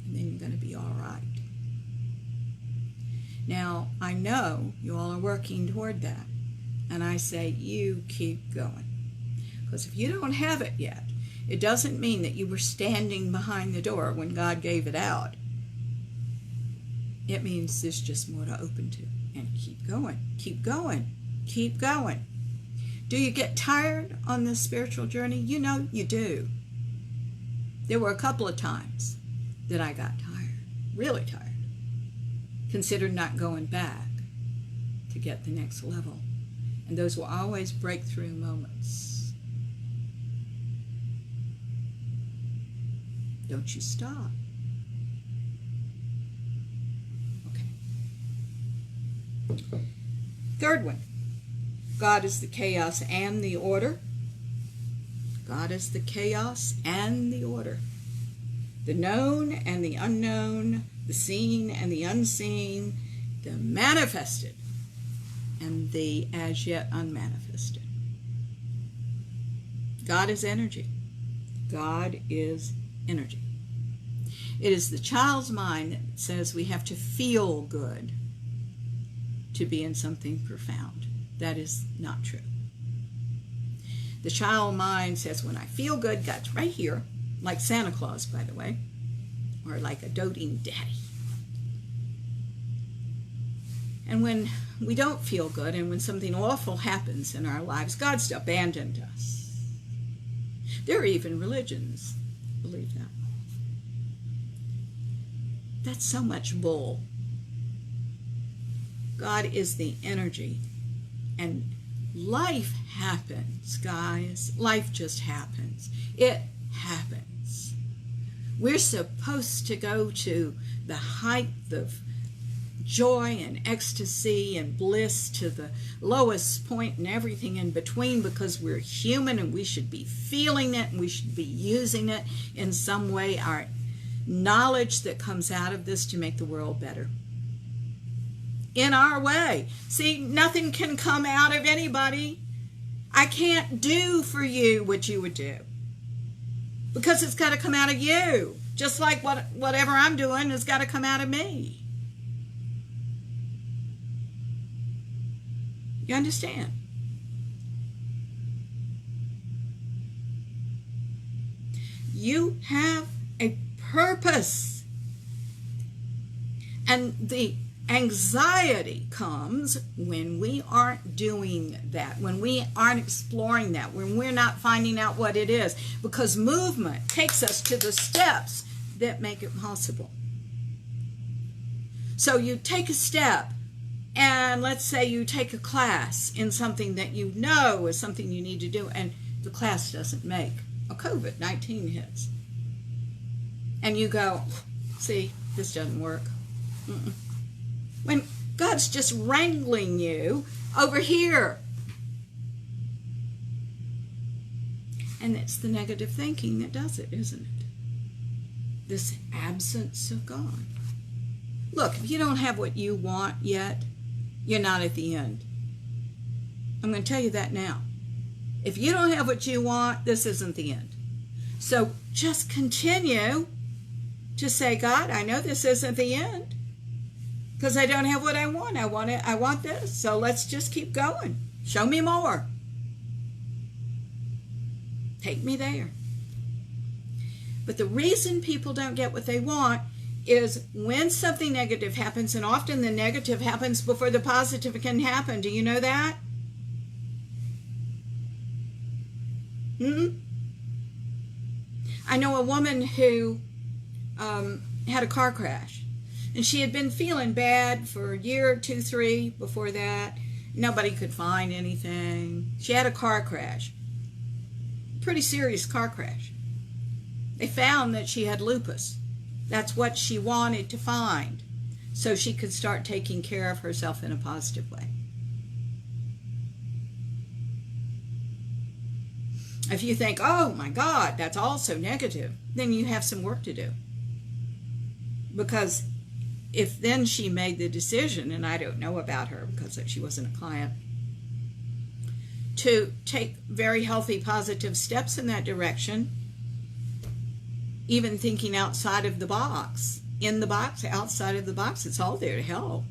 And then you're going to be all right. Now, I know you all are working toward that. And I say, you keep going. Because if you don't have it yet, it doesn't mean that you were standing behind the door when God gave it out. It means there's just more to open to. And keep going, keep going, keep going. Do you get tired on this spiritual journey? You know you do. There were a couple of times that I got tired, really tired. Considered not going back to get the next level. And those were always breakthrough moments. Don't you stop. Okay. Third one. God is the chaos and the order. God is the chaos and the order. The known and the unknown, the seen and the unseen, the manifested and the as yet unmanifested. God is energy. God is energy. It is the child's mind that says we have to feel good to be in something profound. That is not true. The child mind says when I feel good, God's right here, like Santa Claus, by the way, or like a doting daddy. And when we don't feel good and when something awful happens in our lives, God's abandoned us. There are even religions believe that. That's so much bull. God is the energy. And life happens, guys. Life just happens. It happens. We're supposed to go to the height of joy and ecstasy and bliss to the lowest point and everything in between because we're human and we should be feeling it and we should be using it in some way, our knowledge that comes out of this to make the world better. In our way. See, nothing can come out of anybody. I can't do for you what you would do. Because it's got to come out of you. Just like whatever I'm doing has got to come out of me. You understand? You have a purpose. And the anxiety comes when we aren't doing that, when we aren't exploring that, when we're not finding out what it is. Because movement takes us to the steps that make it possible. So you take a step, and let's say you take a class in something that you know is something you need to do, and the class doesn't make. A COVID-19 hits. And you go, see, this doesn't work. When God's just wrangling you over here. And it's the negative thinking that does it, isn't it? This absence of God. Look, if you don't have what you want yet, you're not at the end. I'm going to tell you that now. If you don't have what you want, this isn't the end. So just continue to say, God, I know this isn't the end because I don't have what I want. I want this. So let's just keep going. Show me more. Take me there. But the reason people don't get what they want is when something negative happens, and often the negative happens before the positive can happen. Do you know that? I know a woman who had a car crash, and she had been feeling bad for a year, 2, 3 before that. Nobody could find anything. She had a car crash, pretty serious car crash. They found that she had lupus. That's what she wanted to find, so she could start taking care of herself in a positive way. If you think, oh my God, that's all so negative, then you have some work to do. Because if then she made the decision, and I don't know about her because she wasn't a client, to take very healthy, positive steps in that direction, even thinking outside of the box, in the box, outside of the box, it's all there to help.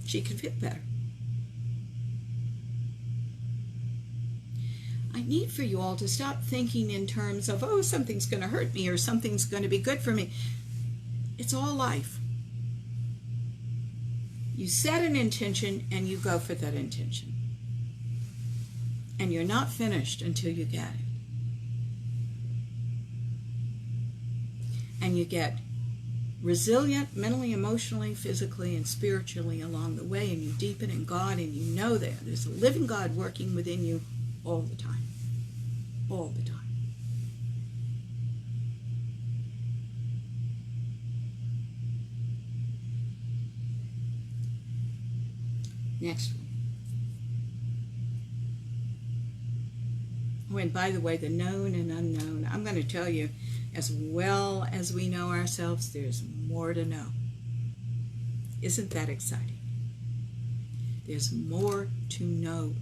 She could feel better. I need for you all to stop thinking in terms of, oh, something's going to hurt me or something's going to be good for me. It's all life. You set an intention and you go for that intention. And you're not finished until you get it. And you get resilient mentally, emotionally, physically, and spiritually along the way, and you deepen in God, and you know that there's a living God working within you all the time. All the time. Next one. Oh, and by the way, the known and unknown. I'm going to tell you, as well as we know ourselves, there's more to know. Isn't that exciting? There's more to know.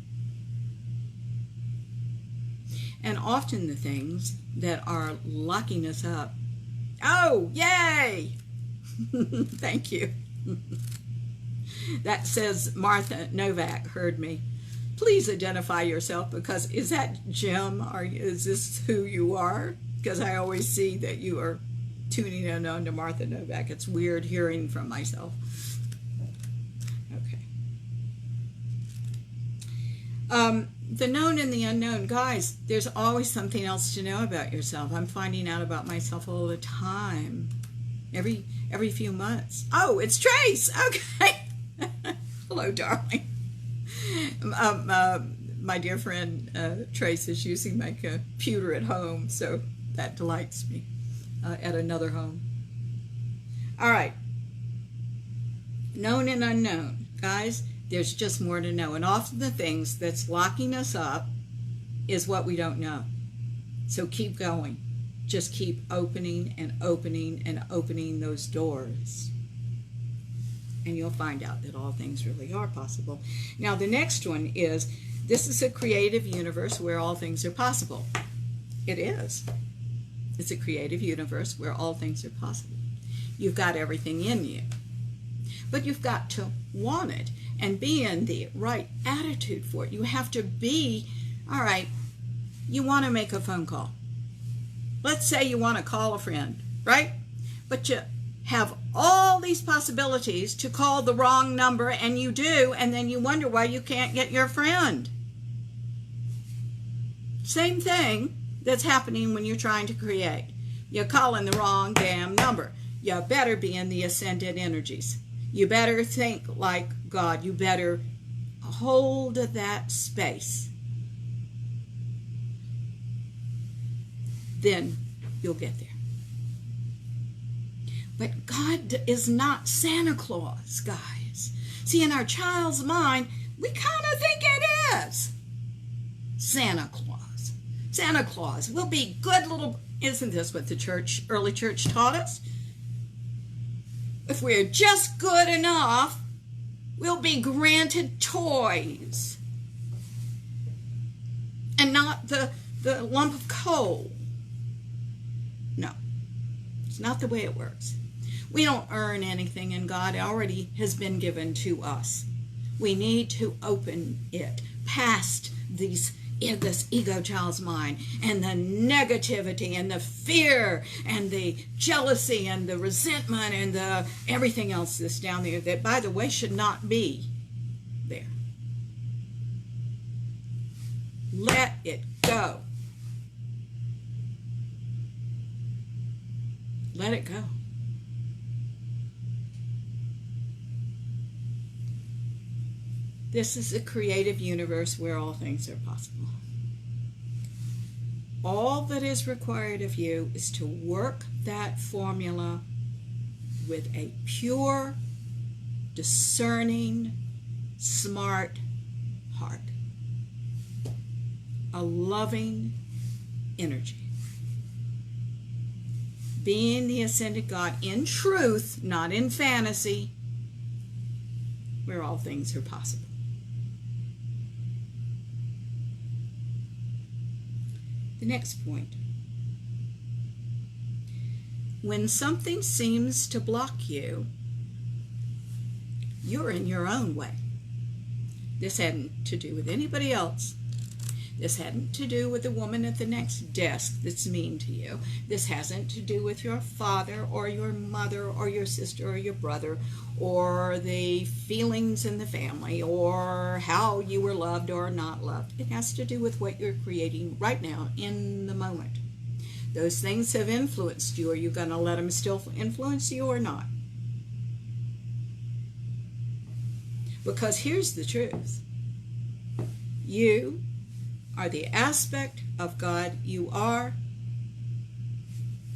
And often the things that are locking us up. Oh, yay! Thank you. That says Martha Novak heard me. Please identify yourself, because is that Jim? Or is this who you are? Because I always see that you are tuning in on to Martha Novak. It's weird hearing from myself. Okay. The known and the unknown. Guys, there's always something else to know about yourself. I'm finding out about myself all the time. Every few months. Oh, it's Trace. Okay. Hello, darling. My dear friend Trace is using my computer at home, so that delights me at another home. All right. Known and unknown. Guys, there's just more to know. And often the things that's locking us up is what we don't know. So keep going. Just keep opening and opening and opening those doors. and you'll find out that all things really are possible. Now, the next one is, this is a creative universe where all things are possible. It is. It's a creative universe where all things are possible. You've got everything in you, but you've got to want it and be in the right attitude for it. You have to be, all right, you want to make a phone call. Let's say you want to call a friend, right? But you have all these possibilities to call the wrong number, and you do, and then you wonder why you can't get your friend. Same thing that's happening when you're trying to create. You're calling the wrong damn number. You better be in the ascended energies. You better think like God. You better hold that space. Then you'll get there. But God is not Santa Claus, guys. See, in our child's mind, we kind of think it is Santa Claus. Santa Claus will be good little... Isn't this what the church, early church taught us? If we're just good enough, we'll be granted toys. And not the lump of coal. No, it's not the way it works. We don't earn anything in God. It already has been given to us. We need to open it past this ego child's mind and the negativity and the fear and the jealousy and the resentment and the everything else that's down there that, by the way, should not be there. Let it go. Let it go. This is a creative universe where all things are possible. All that is required of you is to work that formula with a pure, discerning, smart heart. A loving energy. Being the ascended God in truth, not in fantasy, where all things are possible. The next point. When something seems to block you, you're in your own way. This hadn't to do with anybody else. This hadn't to do with the woman at the next desk that's mean to you. This hasn't to do with your father or your mother or your sister or your brother or the feelings in the family or how you were loved or not loved. It has to do with what you're creating right now in the moment. Those things have influenced you. Are you going to let them still influence you or not? Because here's the truth. You are the aspect of God you are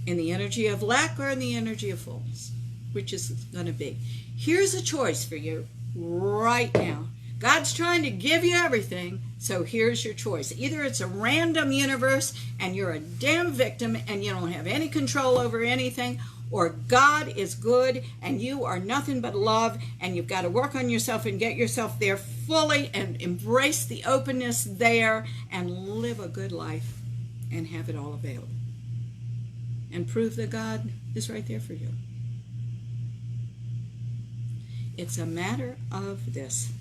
in the energy of lack or in the energy of fullness. Which is going to be. Here's a choice for you right now. God's trying to give you everything, so here's your choice. Either it's a random universe and you're a damn victim and you don't have any control over anything, or God is good and you are nothing but love and you've got to work on yourself and get yourself there fully and embrace the openness there and live a good life and have it all available. And prove that God is right there for you. It's a matter of this.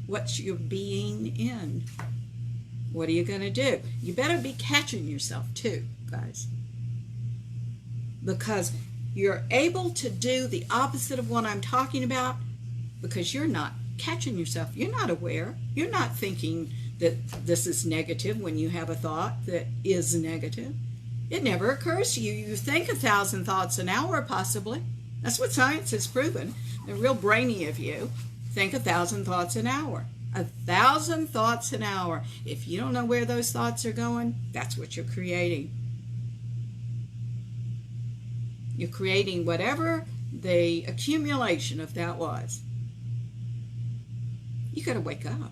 What's your being in? What are you going to do? You better be catching yourself too, guys. Because you're able to do the opposite of what I'm talking about because you're not catching yourself. You're not aware. You're not thinking that this is negative when you have a thought that is negative. It never occurs to you. You think 1,000 thoughts an hour, possibly. That's what science has proven. They're real brainy of you. Think 1,000 thoughts an hour. 1,000 thoughts an hour. If you don't know where those thoughts are going, that's what you're creating. You're creating whatever the accumulation of that was. You got to wake up.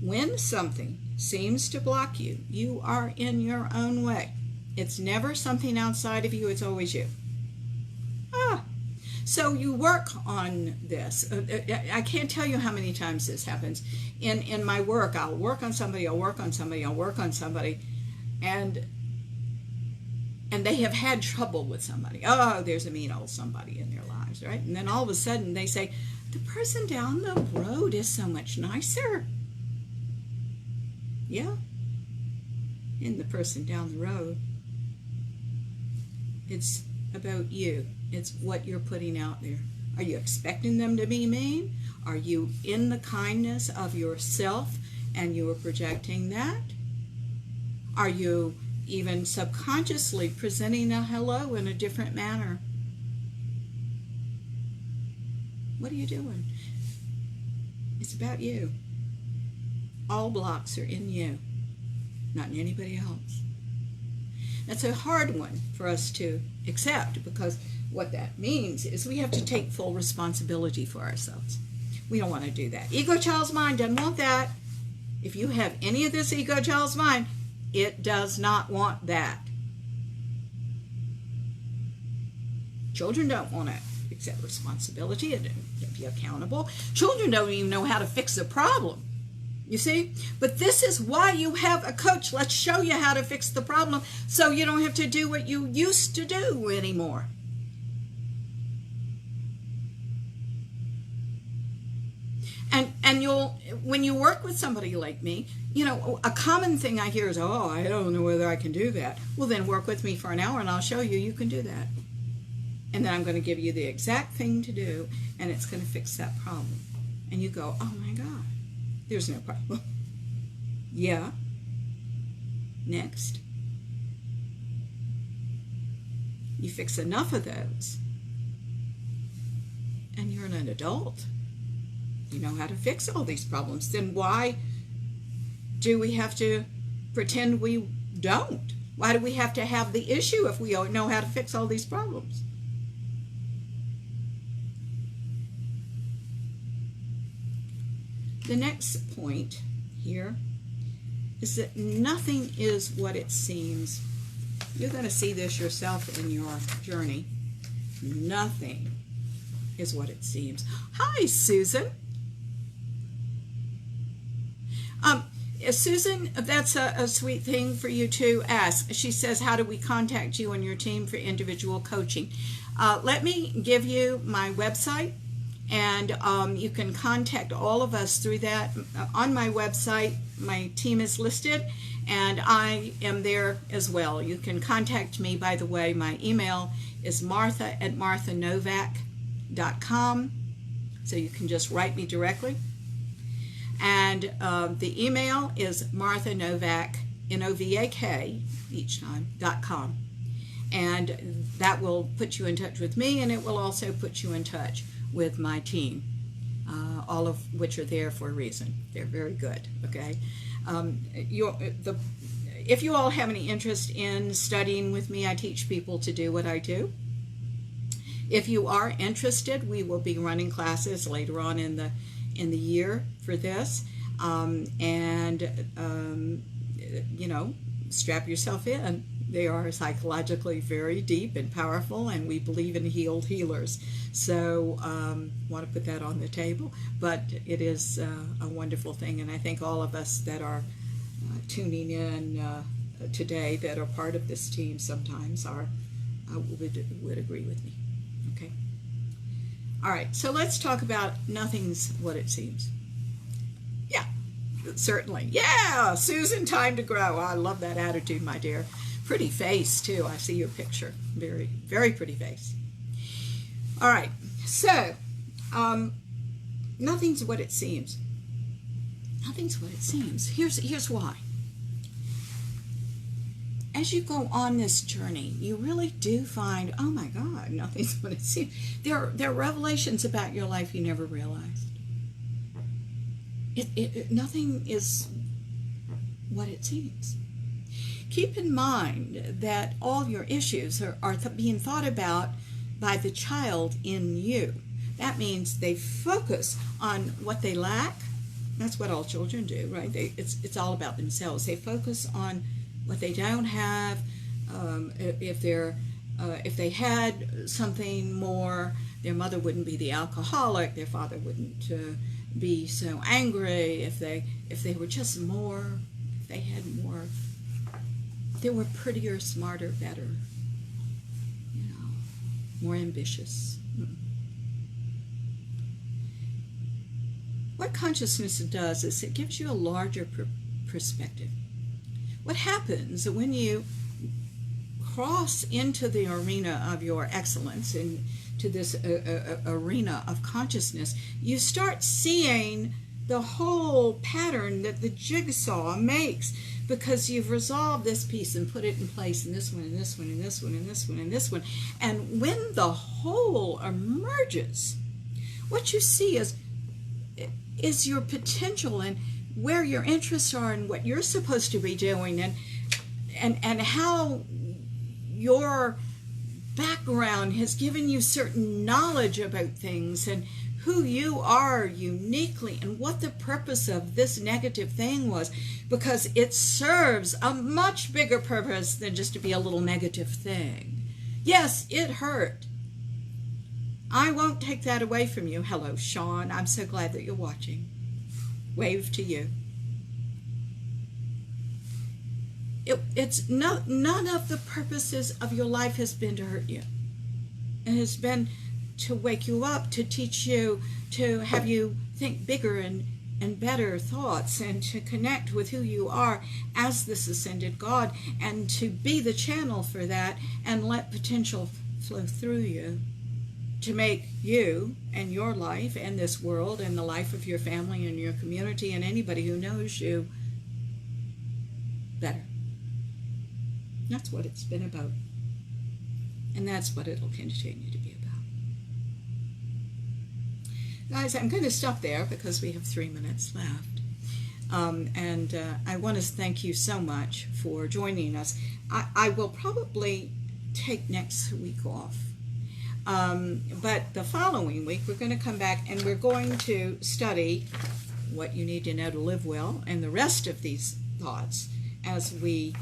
When something seems to block you, you are in your own way. It's never something outside of you, it's always you. So you work on this. I can't tell you how many times this happens. In my work, I'll work on somebody, and they have had trouble with somebody. Oh, there's a mean old somebody in their lives, right? And then all of a sudden they say, the person down the road is so much nicer. Yeah. And the person down the road, it's about you. It's what you're putting out there. Are you expecting them to be mean? Are you in the kindness of yourself and you are projecting that? Are you even subconsciously presenting a hello in a different manner? What are you doing? It's about you. All blocks are in you, not in anybody else. That's a hard one for us to accept, because what that means is we have to take full responsibility for ourselves. We don't want to do that. Ego child's mind doesn't want that. If you have any of this ego child's mind, it does not want that. Children don't want to accept responsibility and be accountable. Children don't even know how to fix a problem. You see? But this is why you have a coach. Let's show you how to fix the problem so you don't have to do what you used to do anymore. And you'll, when you work with somebody like me, you know, a common thing I hear is, oh, I don't know whether I can do that. Well, then work with me for an hour and I'll show you can do that. And then I'm going to give you the exact thing to do, and it's going to fix that problem. And you go, oh my God, there's no problem. Yeah. Next. You fix enough of those, and you're an adult. You know how to fix all these problems. Then why do we have to pretend we don't? Why do we have to have the issue if we don't know how to fix all these problems? The next point here is that nothing is what it seems. You're going to see this yourself in your journey. Nothing is what it seems. Hi, Susan. Susan, that's a sweet thing for you to ask. She says, how do we contact you and your team for individual coaching? Let me give you my website, and you can contact all of us through that. On my website, my team is listed, and I am there as well. You can contact me, by the way. My email is martha@marthanovak.com, so you can just write me directly. And the email is Martha Novak, Novak, each time, .com. And that will put you in touch with me, and it will also put you in touch with my team, all of which are there for a reason. They're very good, okay? If you all have any interest in studying with me, I teach people to do what I do. If you are interested, we will be running classes later on in the year for this, you know, strap yourself in. They are psychologically very deep and powerful, and we believe in healed healers. So want to put that on the table, but it is a wonderful thing, and I think all of us that are tuning in today that are part of this team sometimes would agree with me. Okay. All right, so let's talk about nothing's what it seems. Yeah, certainly. Yeah, Susan, time to grow. I love that attitude, my dear. Pretty face, too. I see your picture. Very, very pretty face. All right, so nothing's what it seems. Nothing's what it seems. Here's why. As you go on this journey, you really do find, oh my God, nothing's what it seems. There are revelations about your life you never realized. Nothing is what it seems. Keep in mind that all your issues are being thought about by the child in you. That means they focus on what they lack That's what all children do, right? It's all about themselves. They focus on what they don't have. If they had something more, their mother wouldn't be the alcoholic. Their father wouldn't be so angry. If they were just more, if they had more, they were prettier, smarter, better. More ambitious. What consciousness does is it gives you a larger perspective. What happens when you cross into the arena of your excellence, into this arena of consciousness, you start seeing the whole pattern that the jigsaw makes, because you've resolved this piece and put it in place in this one, and this one, and this one, and this one, and this one. And when the whole emerges, what you see is your potential and where your interests are and what you're supposed to be doing, and how your background has given you certain knowledge about things, and who you are uniquely, and what the purpose of this negative thing was, because it serves a much bigger purpose than just to be a little negative thing. Yes, it hurt. I won't take that away from you. Hello, Sean. I'm so glad that you're watching. Wave to you. None of the purposes of your life has been to hurt you. It has been to wake you up, to teach you, to have you think bigger and better thoughts, and to connect with who you are as this ascended God, and to be the channel for that and let potential flow through you to make you and your life and this world and the life of your family and your community and anybody who knows you better. That's what it's been about. And that's what it'll continue to be about. Guys, I'm going to stop there because we have 3 minutes left. I want to thank you so much for joining us. I will probably take next week off. But the following week, we're going to come back and we're going to study what you need to know to live well and the rest of these thoughts as we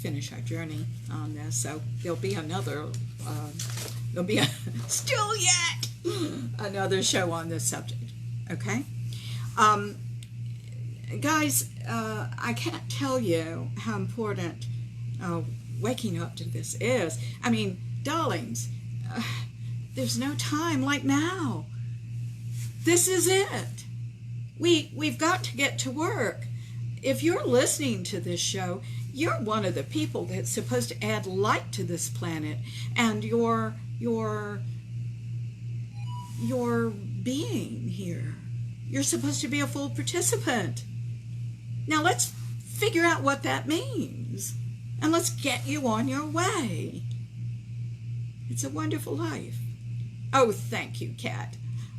finish our journey on this. So there'll be another, still yet, another show on this subject, okay? Guys, I can't tell you how important waking up to this is. I mean, darlings, there's no time like now. This is it. We've got to get to work. If you're listening to this show, you're one of the people that's supposed to add light to this planet, and your being here. You're supposed to be a full participant. Now let's figure out what that means, and let's get you on your way. It's a wonderful life. Oh, thank you, Kat.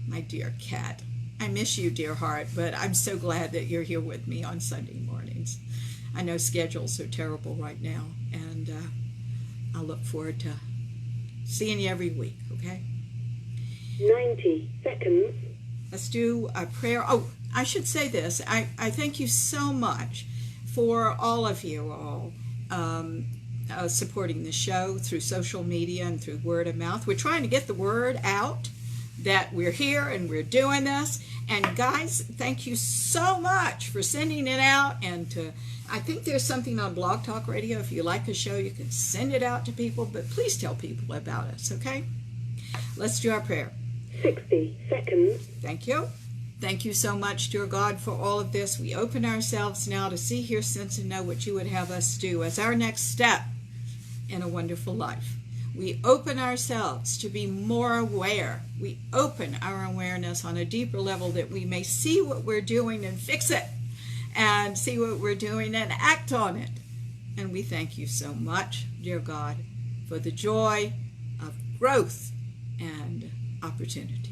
My dear Kat. I miss you, dear heart, but I'm so glad that you're here with me on Sunday mornings. I know schedules are terrible right now, and I look forward to seeing you every week, okay? 90 seconds. Let's do a prayer. Oh, I should say this. I thank you so much for all of you all supporting the show through social media and through word of mouth. We're trying to get the word out that we're here and we're doing this. And guys, thank you so much for sending it out. And I think there's something on Blog Talk Radio. If you like the show, you can send it out to people, but please tell people about us, okay? Let's do our prayer. 60 seconds. Thank you. Thank you so much, dear God, for all of this. We open ourselves now to see, hear, sense, and know what you would have us do as our next step in a wonderful life. We open ourselves to be more aware. We open our awareness on a deeper level that we may see what we're doing and fix it, and see what we're doing and act on it. And we thank you so much, dear God, for the joy of growth and opportunity.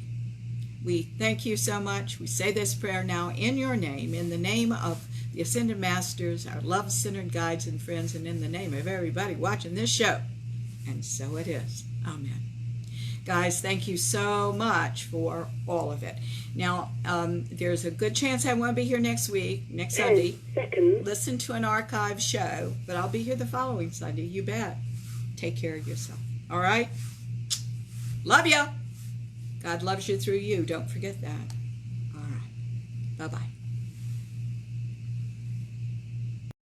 We thank you so much. We say this prayer now in your name, in the name of the Ascended Masters, our love-centered guides and friends, and in the name of everybody watching this show. And so it is. Amen. Guys, thank you so much for all of it. Now, there's a good chance I won't be here next Sunday. 10 seconds. Listen to an archive show, but I'll be here the following Sunday. You bet. Take care of yourself. All right? Love ya. God loves you through you. Don't forget that. All right. Bye-bye.